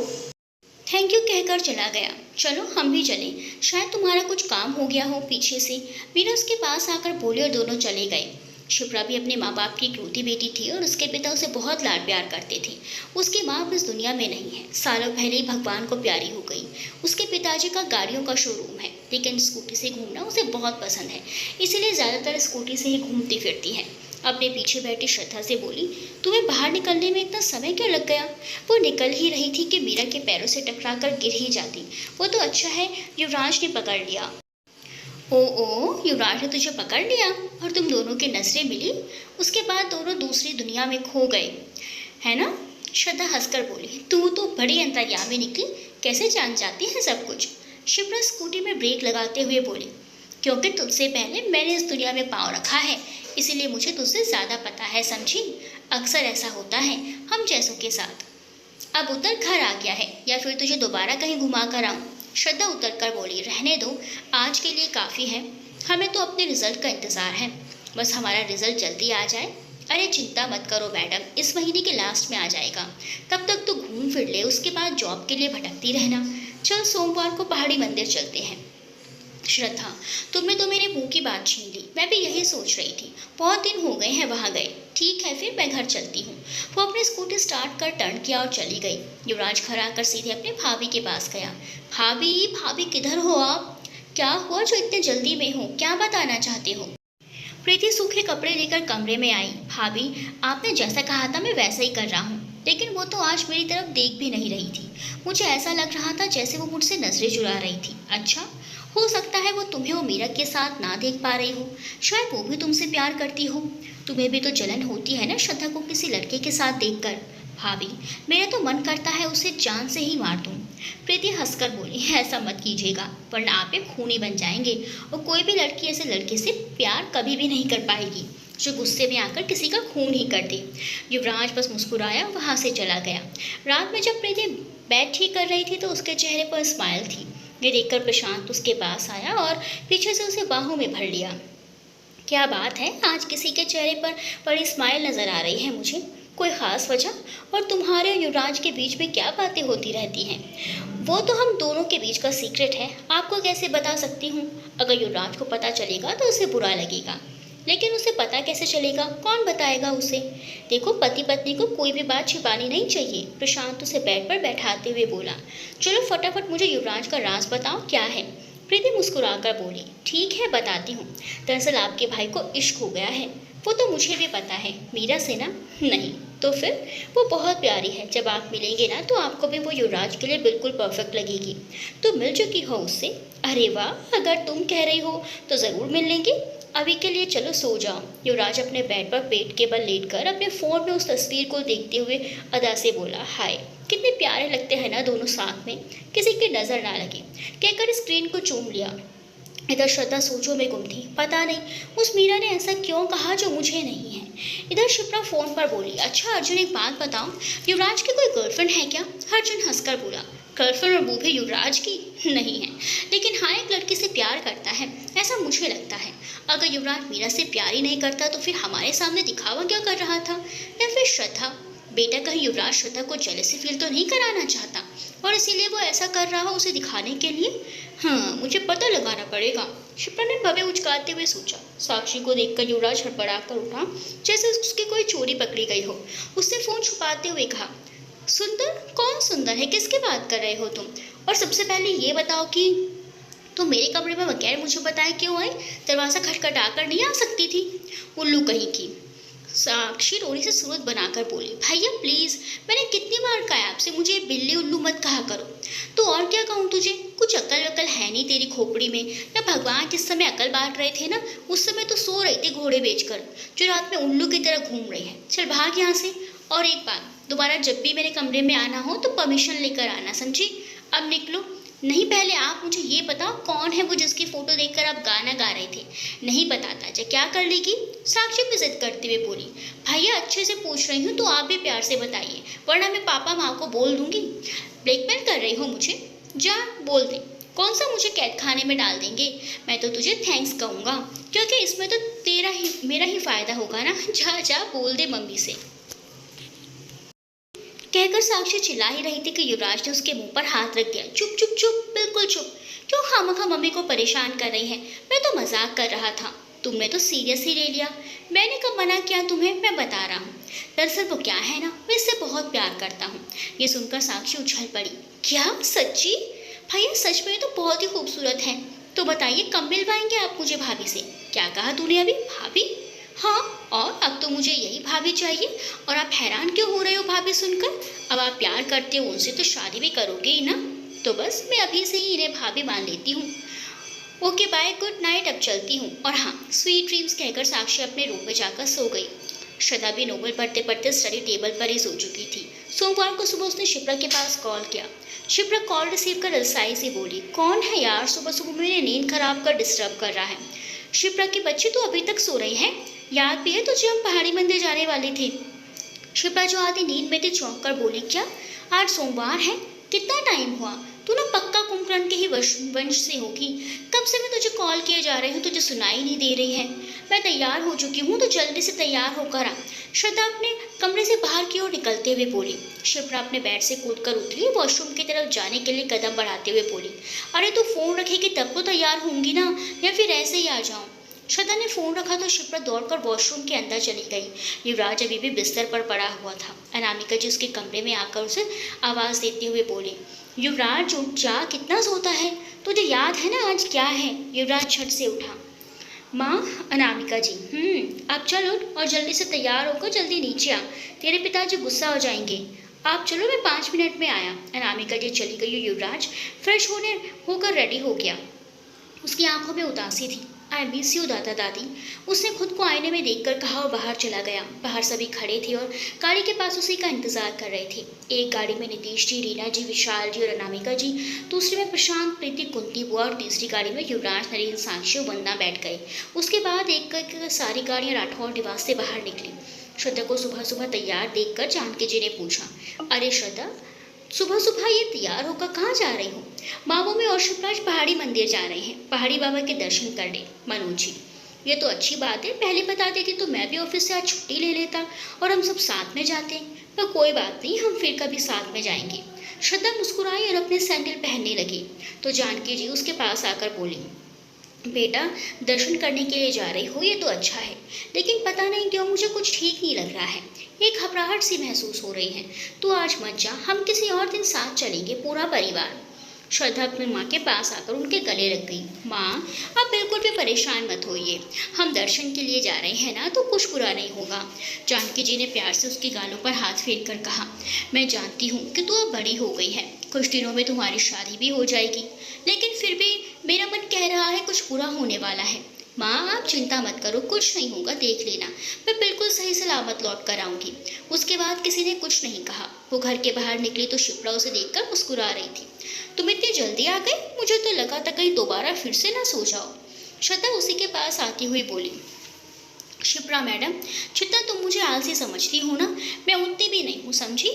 थैंक यू कहकर चला गया। चलो हम भी चलें, शायद तुम्हारा कुछ काम हो गया हो पीछे से, मीरा उसके पास आकर बोली और दोनों चले गए। शिप्रा भी अपने माँ बाप की इकलौती बेटी थी और उसके पिता उसे बहुत लाड प्यार करते थे। उसकी माँ अब इस दुनिया में नहीं है, सालों पहले ही भगवान को प्यारी हो गई। उसके पिताजी का गाड़ियों का शोरूम है, लेकिन स्कूटी से घूमना उसे बहुत पसंद है, इसीलिए ज़्यादातर स्कूटी से ही घूमती फिरती है। अपने पीछे बैठी श्रद्धा से बोली, तुम्हें बाहर निकलने में इतना समय क्यों लग गया? वो निकल ही रही थी कि मीरा के पैरों से टकराकर गिर ही जाती। वो तो अच्छा है युवराज ने पकड़ लिया। ओ युवराज ने तुझे पकड़ लिया और तुम दोनों की नजरें मिली, उसके बाद दोनों दूसरी दुनिया में खो गए, है ना? श्रद्धा हंसकर बोली, तू तो बड़ी अंतर्यामी निकली, कैसे जान जाती है सब कुछ? शिप्रा स्कूटी में ब्रेक लगाते हुए बोली, क्योंकि तुझसे पहले मैंने इस दुनिया में पाँव रखा है, इसीलिए मुझे तुझसे ज़्यादा पता है, समझी? अक्सर ऐसा होता है हम जैसों के साथ। अब उतर, घर आ गया है, या फिर तुझे दोबारा कहीं घुमा कर आऊँ? श्रद्धा उतर कर बोली, रहने दो, आज के लिए काफ़ी है, हमें तो अपने रिजल्ट का इंतज़ार है, बस हमारा रिजल्ट जल्दी आ जाए। अरे चिंता मत करो मैडम, इस महीने के लास्ट में आ जाएगा। तब तक तो घूम फिर ले, उसके बाद जॉब के लिए भटकती रहना। चल सोमवार को पहाड़ी मंदिर चलते हैं। श्रद्धा, तुमने तो मेरे मुंह की बात छीन ली। मैं भी यही सोच रही थी, बहुत दिन हो गए हैं वहां गए। ठीक है फिर मैं घर चलती हूँ। वो अपनी स्कूटी स्टार्ट कर टर्न किया और चली गई। युवराज घर आकर सीधे अपने भाभी के पास गया। भाभी, भाभी किधर हो आप? क्या हुआ जो इतने जल्दी में हो? क्या बताना चाहते हो? प्रीति सूखे कपड़े लेकर कमरे में आई। भाभी, आपने जैसा कहा था मैं वैसा ही कर रहा हूँ, लेकिन वो तो आज मेरी तरफ देख भी नहीं रही थी। मुझे ऐसा लग रहा था जैसे वो मुझसे नजरें चुरा रही थी। अच्छा, हो सकता है वो तुम्हें और मीरा के साथ ना देख पा रही हो। शायद वो भी तुमसे प्यार करती हो। तुम्हें भी तो जलन होती है ना श्रद्धा को किसी लड़के के साथ देखकर। भाभी, मेरा तो मन करता है उसे जान से ही मार दूं। प्रीति हंसकर बोली, ऐसा मत कीजिएगा वरना आप एक खूनी बन जाएंगे, और कोई भी लड़की ऐसे लड़के से प्यार कभी भी नहीं कर पाएगी जो गुस्से में आकर किसी का खून ही कर दे। युवराज बस मुस्कुराया, वहां से चला गया। रात में जब प्रीति बेड ठीक कर रही थी तो उसके चेहरे पर स्माइल थी। ये देखकर प्रशांत उसके पास आया और पीछे से उसे बाहों में भर लिया। क्या बात है, आज किसी के चेहरे पर बड़ी स्माइल नजर आ रही है मुझे। कोई खास वजह? और तुम्हारे और युवराज के बीच में क्या बातें होती रहती हैं? वो तो हम दोनों के बीच का सीक्रेट है, आपको कैसे बता सकती हूँ। अगर युवराज को पता चलेगा तो उसे बुरा लगेगा, लेकिन उसे पता कैसे चलेगा? कौन बताएगा उसे? देखो, पति पत्नी को कोई भी बात छिपानी नहीं चाहिए। प्रशांत उसे बेड पर बैठाते हुए बोला। चलो फटाफट मुझे युवराज का राज बताओ, क्या है? प्रीति मुस्कुराकर बोली, ठीक है बताती हूँ। दरअसल आपके भाई को इश्क हो गया है। वो तो मुझे भी पता है। मीरा से ना? नहीं तो फिर? वो बहुत प्यारी है। जब आप मिलेंगे ना तो आपको भी वो युवराज के लिए बिल्कुल परफेक्ट लगेगी। तो मिल चुकी हो उससे? अरे वाह, अगर तुम कह रही हो तो ज़रूर मिल लेंगे। अभी के लिए चलो सो जाओ। युवराज अपने बेड पर पेट के बल लेटकर अपने फोन में उस तस्वीर को देखते हुए अदा से बोला, हाय कितने प्यारे लगते हैं ना दोनों साथ में, किसी की नजर ना लगे, कहकर स्क्रीन को चूम लिया। इधर श्रद्धा सोचों में गुम थी। पता नहीं उस मीरा ने ऐसा क्यों कहा जो मुझे नहीं है। इधर शिप्रा फोन पर बोली, अच्छा अर्जुन एक बात बताओ, युवराज की कोई गर्लफ्रेंड है क्या? अर्जुन हंसकर बोला, गर्लफ्रेंड और वो भी युवराज की? नहीं है, लेकिन हाँ एक लड़की से प्यार करता है, ऐसा मुझे लगता है। अगर युवराज मीरा से प्यार ही नहीं करता तो फिर हमारे सामने दिखावा क्या कर रहा था? या फिर श्रद्धा, बेटा कहीं युवराज श्रद्धा को जेलसी फील तो नहीं कराना चाहता और इसीलिए वो ऐसा कर रहा हो उसे दिखाने के लिए? हाँ, मुझे पता लगाना पड़ेगा। शिप्रा ने भवे उचकाते हुए सोचा। साक्षी को देखकर युवराज हड़बड़ा कर उठा, जैसे उसकी कोई चोरी पकड़ी गई हो। उसने फोन छुपाते हुए कहा, सुंदर? कौन सुंदर है? किसकी बात कर रहे हो तुम? और सबसे पहले ये बताओ कि तुम मेरे कमरे में बगैर मुझे बताए क्यों आई? दरवाजा खटखटा कर नहीं आ सकती थी? उल्लू कहीं की। साक्षी रोनी से सूरत बनाकर बोली, भैया प्लीज, मैंने कितनी बार कहा आपसे मुझे बिल्ली उल्लू मत कहा करो। तो और क्या कहूँ तुझे? कुछ अकल वकल है नहीं तेरी खोपड़ी में? या भगवान जिस समय अकल बांट रहे थे ना उस समय तो सो रही थी घोड़े बेचकर, जो रात में उल्लू की तरह घूम रही है। चल भाग यहाँ से। और एक बात, दोबारा जब भी मेरे कमरे में आना हो तो परमिशन लेकर आना, समझी? अब निकलो। नहीं, पहले आप मुझे ये बताओ कौन है वो जिसकी फोटो देखकर आप गाना गा रहे थे? नहीं बताता जा क्या कर लेगी? साक्षी भी जिद करते हुए बोली, भैया अच्छे से पूछ रही हूँ तो आप भी प्यार से बताइए, वरना मैं पापा माँ को बोल दूंगी। ब्लैकमेल कर रही हो मुझे? जा बोल दे, कौन सा मुझे कैद खाने में डाल देंगे? मैं तो तुझे थैंक्स कहूँगा, क्योंकि इसमें तो मेरा ही फायदा होगा ना। जा जा बोल दे मम्मी से। कहकर साक्षी चिल्ला ही रही थी कि युवराज ने उसके मुंह पर हाथ रख दिया। चुप चुप चुप, बिल्कुल चुप। क्यों खामखा मम्मी को परेशान कर रही है? मैं तो मजाक कर रहा था, तुमने तो सीरियस ही ले लिया। मैंने कब मना किया तुम्हें? मैं बता रहा हूँ। दरअसल वो क्या है ना, मैं इससे बहुत प्यार करता हूँ। ये सुनकर साक्षी उछल पड़ी। क्या सच्ची? भैया सच में तो बहुत ही खूबसूरत है। तो बताइए कब मिलवाएंगे आप मुझे भाभी से? क्या कहा तूने अभी? भाभी? हाँ, और अब तो मुझे यही भाभी चाहिए। और आप हैरान क्यों हो रहे हो भाभी सुनकर? अब आप प्यार करते हो उनसे तो शादी भी करोगे ही ना? तो बस मैं अभी से ही इन्हें भाभी मान लेती हूँ। ओके बाय, गुड नाइट, अब चलती हूँ। और हाँ, स्वीट ड्रीम्स कहकर साक्षी अपने रूम में जाकर सो गई। श्रद्धा भी नोवेल पढ़ते पढ़ते स्टडी टेबल पर ही सो चुकी थी। सोमवार को सुबह उसने शिप्रा के पास कॉल किया। शिप्रा कॉल रिसीव कर रसाई से बोली, कौन है यार, सुबह सुबह मेरी नींद खराब कर डिस्टर्ब कर रहा है। शिप्रा की बच्ची तो अभी तक सो रही है? याद भी है तुझे हम पहाड़ी मंदिर जाने वाले थे? शिप्रा जो आधी नींद में थी चौंक कर बोली, क्या आज सोमवार है? कितना टाइम हुआ? तू ना पक्का कुंभकर्ण के ही वंश से होगी। कब से मैं तुझे कॉल किए जा रही हूँ, तुझे सुनाई नहीं दे रही है। मैं तैयार हो चुकी हूँ तो जल्दी से तैयार होकर आ। श्रद्धा अपने कमरे से बाहर की ओर निकलते हुए बोली। शिप्रा अपने बेड से कूदकर उतरी, वॉशरूम की तरफ जाने के लिए कदम बढ़ाते हुए बोली, अरे तू फोन रखेगी तब तो तैयार होंगी ना, या फिर ऐसे ही आ जाऊं? श्रद्धा ने फोन रखा तो शिप्रा दौड़कर वॉशरूम के अंदर चली गई। युवराज अभी भी बिस्तर पर पड़ा हुआ था। अनामिका जी उसके कमरे में आकर उसे आवाज देते हुए बोली, युवराज उठ जा, कितना सोता है, तुझे याद है ना आज क्या है? युवराज झट से उठा। माँ, अनामिका जी, आप चल उठ और जल्दी से तैयार होकर जल्दी नीचे आ, तेरे पिताजी गुस्सा हो जाएंगे। आप चलो, मैं 5 मिनट में आया। अनामिका जी चली गई। युवराज फ्रेश होकर रेडी हो गया। उसकी आंखों में उदासी थी। आई मिस यू दादा दादी, उसने खुद को आईने में देखकर कहा और बाहर चला गया। बाहर सभी खड़े थे और गाड़ी के पास उसी का इंतजार कर रहे थे। एक गाड़ी में नीतीश जी, रीना जी, विशाल जी और अनामिका जी, दूसरी में प्रशांत, प्रीति, कुंती बुआ और तीसरी गाड़ी में युवराज, नरेन, साक्षी और वंदना बैठ गए। उसके बाद एक एक सारी गाड़ियां राठौर निवास से बाहर निकली। श्रद्धा को सुबह सुबह तैयार देखकर जानकी जी ने पूछा, अरे श्रद्धा, सुबह सुबह ये तैयार होकर कहाँ जा रही हो? बाबू में और शिवराज पहाड़ी मंदिर जा रहे हैं, पहाड़ी बाबा के दर्शन करने। मनोज जी, ये तो अच्छी बात है, पहले बता देती तो मैं भी ऑफिस से आज छुट्टी ले लेता और हम सब साथ में जाते। पर कोई बात नहीं, हम फिर कभी साथ में जाएंगे। श्रद्धा मुस्कुराई और अपने सैंडल पहनने लगी तो जानकी जी उसके पास आकर बोली, बेटा दर्शन करने के लिए जा रही हो, ये तो अच्छा है, लेकिन पता नहीं क्यों मुझे कुछ ठीक नहीं लग रहा है। एक घबराहट सी महसूस हो रही है। तो आज मत जा, हम किसी और दिन साथ चलेंगे, पूरा परिवार। श्रद्धा अपनी माँ के पास आकर उनके गले लग गई। माँ, आप बिल्कुल भी परेशान मत होइए, हम दर्शन के लिए जा रहे हैं ना, तो कुछ बुरा नहीं होगा। जानकी जी ने प्यार से उसकी गालों पर हाथ फेर कर कहा, मैं जानती हूँ कि तू अब बड़ी हो गई है, कुछ दिनों में तुम्हारी शादी भी हो जाएगी, लेकिन फिर भी मेरा मन कह रहा है कुछ बुरा होने वाला है। माँ, आप चिंता मत करो, कुछ नहीं होगा, देख लेना, मैं बिल्कुल सही सलामत लौट कर आऊँगी। उसके बाद किसी ने कुछ नहीं कहा। वो घर के बाहर निकली तो शिप्रा उसे देखकर मुस्कुरा रही थी। तुम इतनी जल्दी आ गई, मुझे तो लगा था कहीं दोबारा फिर से ना सो जाओ। श्रद्धा उसी के पास आती हुई बोली, शिप्रा मैडम, जितना तुम मुझे आलसी समझती हो ना, मैं उतनी भी नहीं हूँ, समझी?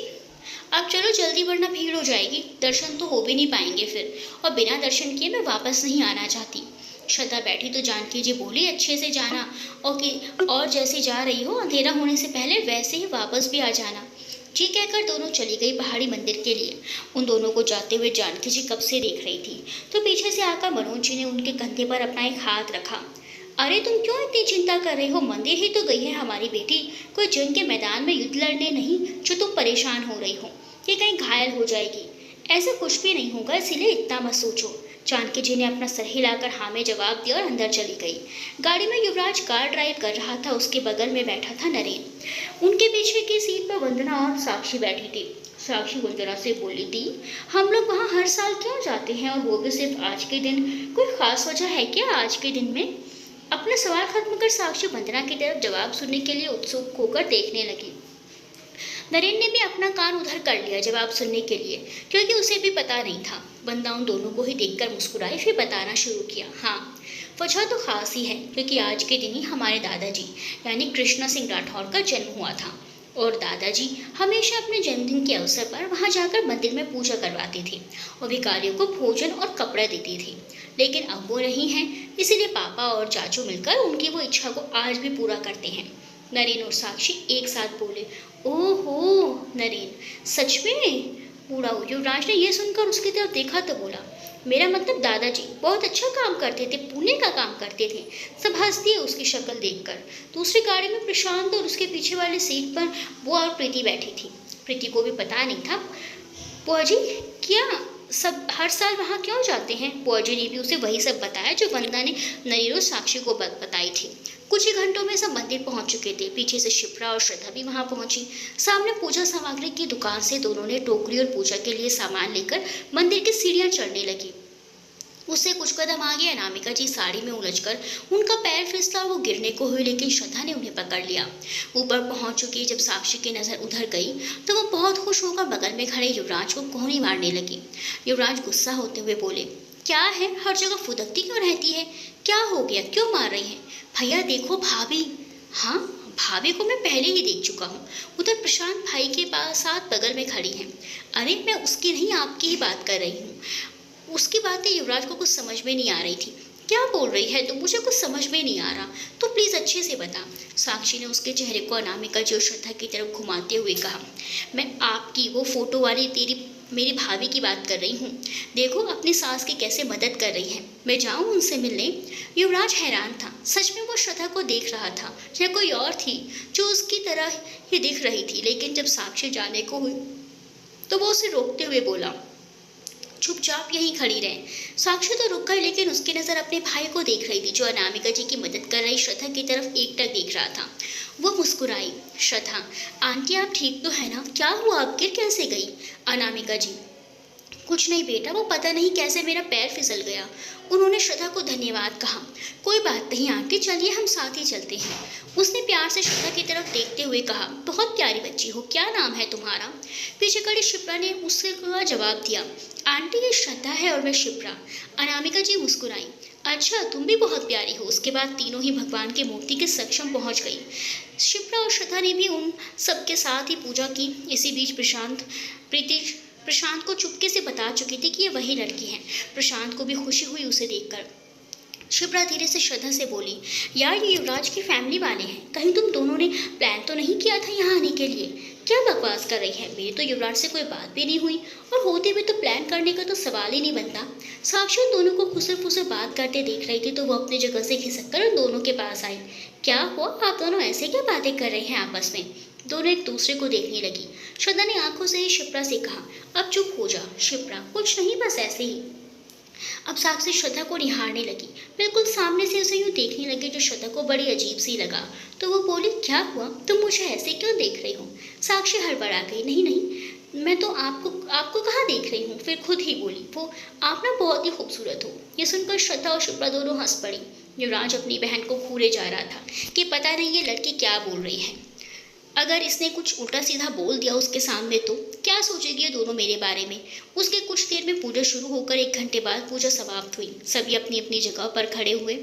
आप चलो जल्दी, वरना भीड़ हो जाएगी, दर्शन तो हो भी नहीं पाएंगे फिर, और बिना दर्शन किए मैं वापस नहीं आना चाहती। श्रद्धा बैठी तो जानकी जी बोली, अच्छे से जाना और जैसे जा रही हो अंधेरा होने से पहले वैसे ही वापस भी आ जाना। जी कहकर दोनों चली गई पहाड़ी मंदिर के लिए। उन दोनों को जाते हुए जानकी जी कब से देख रही थी, तो पीछे से आकर मनोज जी ने उनके कंधे पर अपना एक हाथ रखा। अरे तुम क्यों इतनी चिंता कर रहे हो, मंदिर ही तो गई है हमारी बेटी, कोई जंग के मैदान में युद्ध लड़ने नहीं जो तुम परेशान हो रही हो, कि कहीं घायल हो जाएगी। ऐसा कुछ भी नहीं होगा, इसीलिए इतना मत सोचो। जानकी जी ने अपना सर हिलाकर हाँ में जवाब दिया और अंदर चली गई। गाड़ी में युवराज कार ड्राइव कर रहा था, उसके बगल में बैठा था नरेन। उनके पीछे की सीट पर वंदना और साक्षी बैठी थी। साक्षी वंदना से बोली थी, हम लोग वहाँ हर साल क्यों जाते हैं, और वो भी सिर्फ आज के दिन? कोई खास वजह है क्या आज के दिन में? अपना सवाल खत्म कर साक्षी वंदना की तरफ जवाब सुनने के लिए उत्सुक होकर देखने लगी। नरेन ने भी अपना कान उधर कर लिया जवाब सुनने के लिए, क्योंकि उसे भी पता नहीं था। वंदना उन दोनों को ही देखकर मुस्कुराई, फिर बताना शुरू किया। हाँ, वजह तो खास ही है, क्योंकि आज के दिन ही हमारे दादाजी यानी कृष्णा सिंह राठौर का जन्म हुआ था, और दादाजी हमेशा अपने जन्मदिन के अवसर पर वहाँ जाकर मंदिर में पूजा करवाते थे और भिखारियों को भोजन और कपड़े देते थे। लेकिन अब वो नहीं हैं, इसीलिए पापा और चाचू मिलकर उनकी वो इच्छा को आज भी पूरा करते हैं। नरेन और साक्षी एक साथ बोले, ओहो नरेन, सच में? बूढ़ा युवराज ने यह सुनकर उसकी तरफ देखा तो बोला, मेरा मतलब दादाजी बहुत अच्छा काम करते थे, पुण्य का काम करते थे। सब हंस दिए उसकी शक्ल देखकर। दूसरी गाड़ी में प्रशांत और उसके पीछे वाली सीट पर वो और प्रीति बैठी थी। प्रीति को भी पता नहीं था। बुआ जी, क्या सब हर साल वहाँ क्यों जाते हैं? बुआ जी ने भी उसे वही सब बताया जो वंदना ने नरेन और साक्षी को बताई थी। कुछ ही घंटों में सब मंदिर पहुंच चुके थे। पीछे से शिप्रा और श्रद्धा भी वहां पहुंची। सामने पूजा सामग्री की दुकान से दोनों ने टोकरी और पूजा के लिए सामान लेकर मंदिर की सीढ़ियां चढ़ने लगी। उससे कुछ कदम आगे अनामिका जी साड़ी में उलझकर उनका पैर फिसला, वो गिरने को हुई, लेकिन श्रद्धा ने उन्हें पकड़ लिया। ऊपर पहुंच चुकी जब साक्षी की नजर उधर गई तो वो बहुत खुश होकर बगल में खड़े युवराज को कोहनी मारने लगी। युवराज गुस्सा होते हुए बोले, क्या है, हर जगह फुदकती क्यों रहती है? क्या हो गया, क्यों मार रही है? भैया देखो भाभी। हाँ, भाभी को मैं पहले ही देख चुका हूँ, उधर प्रशांत भाई के पास साथ बगल में खड़ी हैं। अरे मैं उसकी नहीं, आपकी ही बात कर रही हूँ। उसकी बातें युवराज को कुछ समझ में नहीं आ रही थी क्या बोल रही है तुम? मुझे कुछ समझ में नहीं आ रहा, तो प्लीज़ अच्छे से बता। साक्षी ने उसके चेहरे को अनामिका जी और श्रद्धा की तरफ घुमाते हुए कहा, मैं आपकी वो फोटो वाली मेरी भाभी की बात कर रही हूँ। देखो अपनी सास की कैसे मदद कर रही है। मैं जाऊँ उनसे मिलने? युवराज हैरान था। सच में वो श्रद्धा को देख रहा था या कोई और थी जो उसकी तरह ही दिख रही थी। लेकिन जब साक्षी जाने को हुई तो वो उसे रोकते हुए बोला, चुपचाप यहीं खड़ी रहे। साक्षी तो रुक गई, लेकिन उसकी नज़र अपने भाई को देख रही थी जो अनामिका जी की मदद कर रही श्रद्धा की तरफ एकटक देख रहा था। वो मुस्कुराई, श्रद्धा आंटी आप ठीक तो है ना? क्या हुआ, आप गिर कैसे गई? अनामिका जी कुछ नहीं बेटा, वो पता नहीं कैसे मेरा पैर फिसल गया। उन्होंने श्रद्धा को धन्यवाद कहा। कोई बात नहीं आंटी, चलिए हम साथ ही चलते हैं। उसने प्यार से श्रद्धा की तरफ देखते हुए कहा, बहुत प्यारी बच्ची हो, क्या नाम है तुम्हारा? पीछे खड़ी शिप्रा ने उससे जवाब दिया, आंटी ये श्रद्धा है और मैं शिप्रा। अनामिका जी मुस्कुराई, अच्छा तुम भी बहुत प्यारी हो। उसके बाद तीनों ही भगवान की मूर्ति के सक्षम पहुंच गई। शिप्रा और श्रद्धा ने भी उन सबके साथ ही पूजा की। इसी बीच प्रशांत को चुपके से बता चुकी थी कि ये वही लड़की है। प्रशांत को भी खुशी हुई उसे देखकर। शिप्रा धीरे से श्रद्धा से बोली, यार ये युवराज की फैमिली वाले हैं, कहीं तुम दोनों ने प्लान तो नहीं किया था यहाँ आने के लिए? क्या बकवास कर रही है, मेरी तो युवराज से कोई बात भी नहीं हुई, और होते हुए तो प्लान करने का तो सवाल ही नहीं बनता। साक्षी उन दोनों को खुसर फुसर बात करते देख रही थी तो वो अपनी जगह से खिसक कर उन दोनों के पास आई। क्या हुआ, आप दोनों ऐसे क्या बातें कर रहे हैं आपस में? दोनों एक दूसरे को देखने लगी। श्रद्धा ने आंखों से ही शिप्रा से कहा, अब चुप हो जा शिप्रा, कुछ नहीं बस ऐसे ही। अब साक्षी श्रद्धा को निहारने लगी, बिल्कुल सामने से उसे यूं देखने लगी जो श्रद्धा को बड़ी अजीब सी लगा। तो वो बोली, क्या हुआ, तुम मुझे ऐसे क्यों देख रही हो? साक्षी हड़बड़ा गई, नहीं नहीं मैं तो आपको कहाँ देख रही हूँ। फिर खुद ही बोली, वो आप ना बहुत ही खूबसूरत हो। ये सुनकर श्रद्धा और शिप्रा दोनों हंस पड़ी। युवराज अपनी बहन को घूरे जा रहा था कि पता नहीं ये लड़की क्या बोल रही है, अगर इसने कुछ उल्टा सीधा बोल दिया उसके सामने तो क्या सोचेगी ये दोनों मेरे बारे में। उसके कुछ देर में पूजा शुरू होकर 1 घंटे बाद पूजा समाप्त हुई। सभी अपनी अपनी जगह पर खड़े हुए।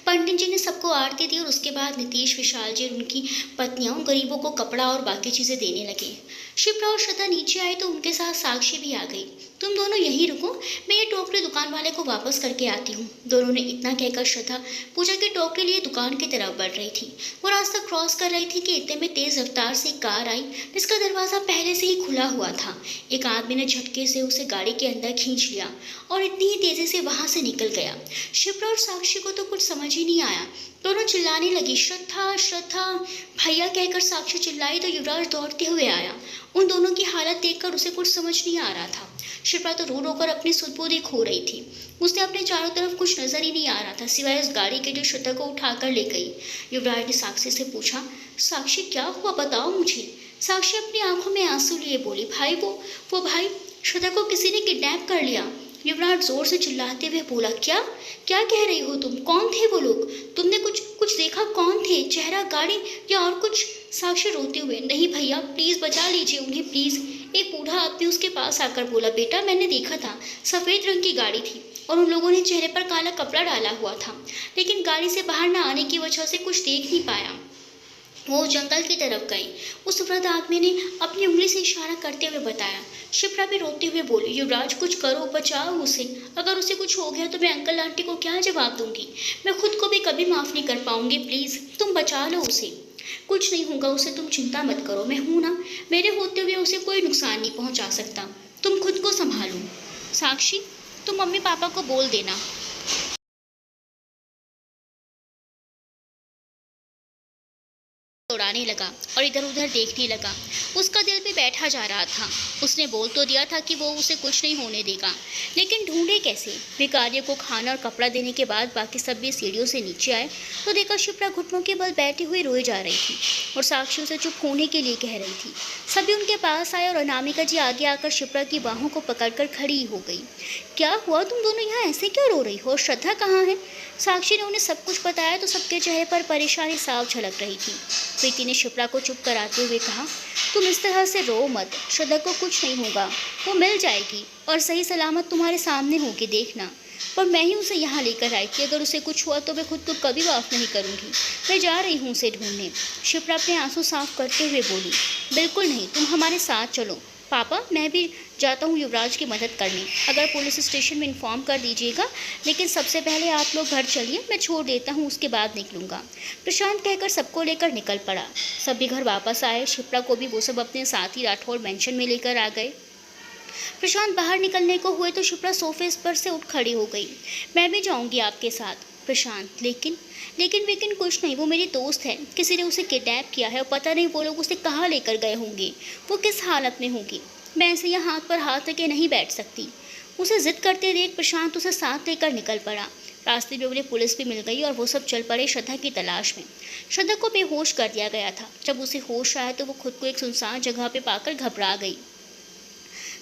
पंडित जी ने सबको आरती दी और उसके बाद नीतीश, विशाल जी और उनकी पत्नियां उन गरीबों को कपड़ा और बाकी चीज़ें देने लगे। शिप्रा और श्रद्धा नीचे आई तो उनके साथ साक्षी भी आ गई। तुम दोनों यहीं रुको, मैं ये टोकरी दुकान वाले को वापस करके आती हूँ। दोनों ने इतना कहकर श्रद्धा पूजा की टोकरी लिए दुकान की तरफ बढ़ रही थी। वो रास्ता क्रॉस कर रही थी कि इतने में तेज रफ्तार से एक कार आई जिसका दरवाज़ा पहले से ही खुला हुआ था। एक आदमी ने झटके से उसे गाड़ी के अंदर खींच लिया और इतनी ही तेज़ी से वहाँ से निकल गया। शिप्रा और साक्षी को तो कुछ समझ ही नहीं आया। दोनों चिल्लाने लगी, श्रद्धा श्रद्धा भैया कहकर साक्षी चिल्लाई तो युवराज दौड़ते हुए आया। उन दोनों की हालत देखकर उसे कुछ समझ नहीं आ रहा था। शिप्रा तो रो रो कर अपनी सुध-बुध खो रही थी। उसे अपने चारों तरफ कुछ नजर ही नहीं आ रहा था सिवाय उस गाड़ी के जो श्रद्धा को उठाकर ले गई। युवराज ने साक्षी से पूछा, साक्षी क्या हुआ, बताओ मुझे। साक्षी अपनी आंखों में आंसू लिए बोली, भाई वो भाई श्रद्धा को किसी ने किडनैप कर लिया। युवराज जोर से चिल्लाते हुए बोला, क्या क्या कह रही हो तुम? कौन थे वो लोग? तुमने कुछ देखा? कौन थे? चेहरा, गाड़ी या और कुछ? साक्षी रोते हुए, नहीं भैया प्लीज़ बचा लीजिए उन्हें प्लीज़। एक बूढ़ा आदमी उसके पास आकर बोला, बेटा मैंने देखा था, सफ़ेद रंग की गाड़ी थी और उन लोगों ने चेहरे पर काला कपड़ा डाला हुआ था, लेकिन गाड़ी से बाहर न आने की वजह से कुछ देख नहीं पाया। वो जंगल की तरफ गए। उस वृद्ध आदमी ने अपनी उंगली से इशारा करते हुए बताया। शिप्रा भी रोते हुए बोली, युवराज कुछ करो, बचाओ उसे। अगर उसे कुछ हो गया तो मैं अंकल आंटी को क्या जवाब दूंगी? मैं खुद को भी कभी माफ़ नहीं कर पाऊंगी। प्लीज़ तुम बचा लो उसे। कुछ नहीं होगा उसे, तुम चिंता मत करो, मैं हूँ ना। मेरे होते हुए उसे कोई नुकसान नहीं पहुँचा सकता। तुम खुद को संभालो। साक्षी तुम मम्मी पापा को बोल देना। दौड़ाने लगा और इधर उधर देखने लगा। उसका दिल भी बैठा जा रहा था। उसने बोल तो दिया था कि वो उसे कुछ नहीं होने देगा, लेकिन ढूंढे कैसे? भिखारियों को खाना और कपड़ा देने के बाद बाकी सब भी सीढ़ियों से नीचे आए तो देखा शिप्रा घुटनों के बल बैठी हुई रोए जा रही थी और साक्षी उसे चुप होने के लिए कह रही थी। सभी उनके पास आए और अनामिका जी आगे आकर शिप्रा की बाहों को पकड़कर खड़ी हो गई। क्या हुआ, तुम दोनों यहाँ ऐसे क्यों रो रही हो? श्रद्धा कहाँ है? साक्षी ने उन्हें सब कुछ बताया तो सबके चेहरे पर परेशानी साफ झलक रही थी। प्रीति ने शिप्रा को चुप कराते हुए कहा, तुम इस तरह से रो मत, श्रद्धा को कुछ नहीं होगा, वो मिल जाएगी और सही सलामत तुम्हारे सामने होगी, देखना। पर मैं ही उसे यहाँ लेकर आई थी, अगर उसे कुछ हुआ तो मैं खुद को कभी माफ़ नहीं करूँगी। मैं जा रही हूँ उसे ढूंढने। शिप्रा अपने आंसू साफ करते हुए बोली, बिल्कुल नहीं, तुम हमारे साथ चलो। पापा मैं भी जाता हूँ युवराज की मदद करने। अगर पुलिस स्टेशन में इन्फॉर्म कर दीजिएगा, लेकिन सबसे पहले आप लोग घर चलिए, मैं छोड़ देता हूँ, उसके बाद निकलूँगा। प्रशांत कहकर सबको लेकर निकल पड़ा। सभी घर वापस आए। शिप्रा को भी वो सब अपने साथ ही राठौड़ मेंशन में लेकर आ गए। प्रशांत बाहर निकलने को हुए तो शिप्रा सोफे पर से उठ खड़ी हो गई। मैं भी जाऊंगी आपके साथ। प्रशांत लेकिन कुछ नहीं, वो मेरी दोस्त है। किसी ने उसे किडनैप किया है और पता नहीं वो लोग उसे कहाँ लेकर गए होंगे, वो किस हालत में होगी। मैं ऐसे यहाँ हाथ पर हाथ रखे नहीं बैठ सकती। उसे जिद करते देख प्रशांत उसे साथ लेकर निकल पड़ा। रास्ते में उन्हें पुलिस भी मिल गई और वो सब चल पड़े श्रद्धा की तलाश में। श्रद्धा को बेहोश कर दिया गया था। जब उसे होश आया तो वो खुद को एक सुनसान जगह पे पाकर घबरा गई।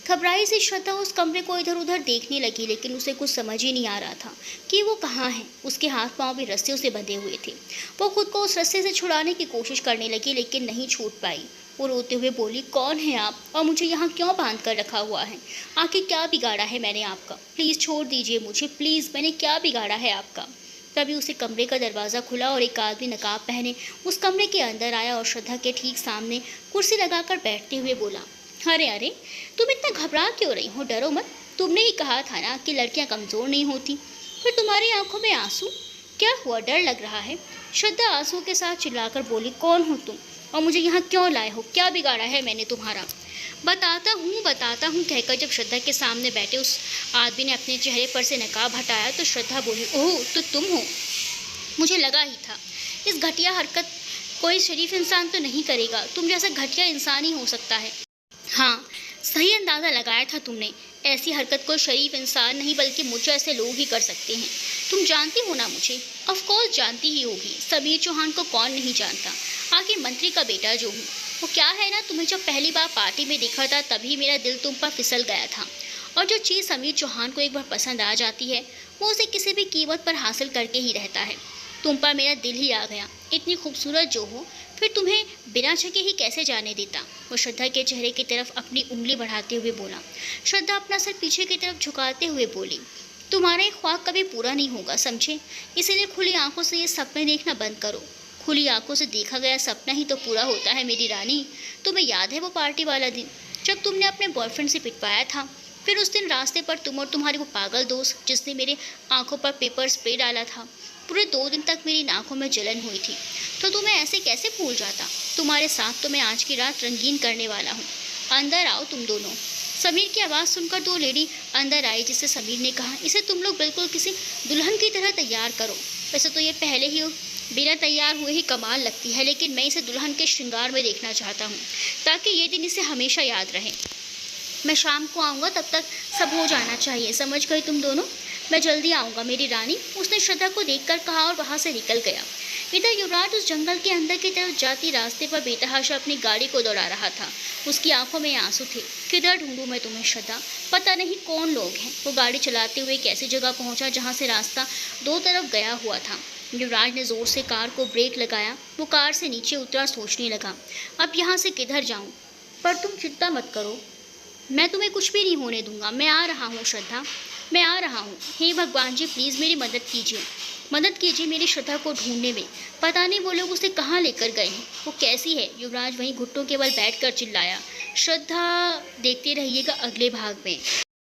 घबराई से श्रद्धा उस कमरे को इधर उधर देखने लगी, लेकिन उसे कुछ समझ ही नहीं आ रहा था कि वो कहाँ है। उसके हाथ पांव भी रस्सियों से बंधे हुए थे। वो खुद को उस रस्से से छुड़ाने की कोशिश करने लगी, लेकिन नहीं छूट पाई। वो रोते हुए बोली, कौन है आप और मुझे यहाँ क्यों बांध कर रखा हुआ है? आखिर क्या बिगाड़ा है मैंने आपका? प्लीज़ छोड़ दीजिए मुझे, प्लीज़, मैंने क्या बिगाड़ा है आपका? तभी उसे कमरे का दरवाज़ा खुला और एक आदमी नकाब पहने उस कमरे के अंदर आया और श्रद्धा के ठीक सामने कुर्सी लगाकर बैठते हुए बोला, अरे अरे, तुम इतना घबरा क्यों रही हो? डरो मत। तुमने ही कहा था ना कि लड़कियां कमज़ोर नहीं होती। फिर तुम्हारी आंखों में आंसू? क्या हुआ, डर लग रहा है? श्रद्धा आंसू के साथ चिल्लाकर बोली, कौन हो तुम और मुझे यहाँ क्यों लाए हो? क्या बिगाड़ा है मैंने तुम्हारा? बताता हूँ कहकर जब श्रद्धा के सामने बैठे उस आदमी ने अपने चेहरे पर से नकाब हटाया तो श्रद्धा बोली, ओह, तो तुम हो? मुझे लगा ही था। इस घटिया हरकत कोई शरीफ इंसान तो नहीं करेगा। तुम जैसा घटिया इंसान ही हो सकता है। हाँ, सही अंदाज़ा लगाया था तुमने। ऐसी हरकत कोई शरीफ इंसान नहीं बल्कि मुझ ऐसे लोग ही कर सकते हैं। तुम जानती हो ना मुझे? ऑफ कोर्स जानती ही होगी। समीर चौहान को कौन नहीं जानता? आखिर मंत्री का बेटा जो हूँ। वो क्या है ना, तुम्हें जब पहली बार पार्टी में देखा था तभी मेरा दिल तुम पर फिसल गया था। और जो चीज़ समीर चौहान को एक बार पसंद आ जाती है वो उसे किसी भी कीमत पर हासिल करके ही रहता है। तुम पर मेरा दिल ही आ गया। इतनी खूबसूरत जो हो, फिर तुम्हें बिना छके ही कैसे जाने देता? वो श्रद्धा के चेहरे की तरफ अपनी उंगली बढ़ाते हुए बोला। श्रद्धा अपना सर पीछे की तरफ झुकाते हुए बोली, तुम्हारा ये ख्वाब कभी पूरा नहीं होगा, समझे? इसीलिए खुली आंखों से ये सपने देखना बंद करो। खुली आंखों से देखा गया सपना ही तो पूरा होता है मेरी रानी। तुम्हें याद है वो पार्टी वाला दिन जब तुमने अपने बॉयफ्रेंड से पिटवाया था? फिर उस दिन रास्ते पर तुम और तुम्हारी वो पागल दोस्त जिसने मेरे आंखों पर पेपर स्प्रे डाला था। पूरे 2 दिन तक मेरी आंखों में जलन हुई थी, तो तुम्हें ऐसे कैसे भूल जाता? तुम्हारे साथ तो मैं आज की रात रंगीन करने वाला हूँ। अंदर आओ तुम दोनों। समीर की आवाज़ सुनकर 2 लेडी अंदर आई, जिससे समीर ने कहा, इसे तुम लोग बिल्कुल किसी दुल्हन की तरह तैयार करो। वैसे तो ये पहले ही बिना तैयार हुए ही कमाल लगती है, लेकिन मैं इसे दुल्हन के श्रृंगार में देखना चाहता हूँ ताकि ये दिन इसे हमेशा याद रहे। मैं शाम को आऊँगा, तब तक सब हो जाना चाहिए, समझ गई तुम दोनों? मैं जल्दी आऊँगा मेरी रानी, उसने श्रद्धा को देखकर कहा और वहाँ से निकल गया। इधर युवराज उस जंगल के अंदर की तरफ जाती रास्ते पर बेतहाशा अपनी गाड़ी को दौड़ा रहा था। उसकी आंखों में आंसू थे। किधर ढूंढूं मैं तुम्हें श्रद्धा? पता नहीं कौन लोग हैं। वो गाड़ी चलाते हुए एक ऐसी जगह पहुंचा जहां से रास्ता 2 तरफ गया हुआ था। युवराज ने ज़ोर से कार को ब्रेक लगाया। वो कार से नीचे उतरा, सोचने लगा, अब यहाँ से किधर जाऊँ? पर तुम चिंता मत करो, मैं तुम्हें कुछ भी नहीं होने दूंगा। मैं आ रहा हूँ श्रद्धा, मैं आ रहा हूँ। हे भगवान जी, प्लीज़ मेरी मदद कीजिए मेरी श्रद्धा को ढूंढने में। पता नहीं वो लोग उसे कहाँ लेकर गए हैं, वो कैसी है? युवराज वहीं घुट्टों के बल बैठकर चिल्लाया। श्रद्धा। देखते रहिएगा अगले भाग में।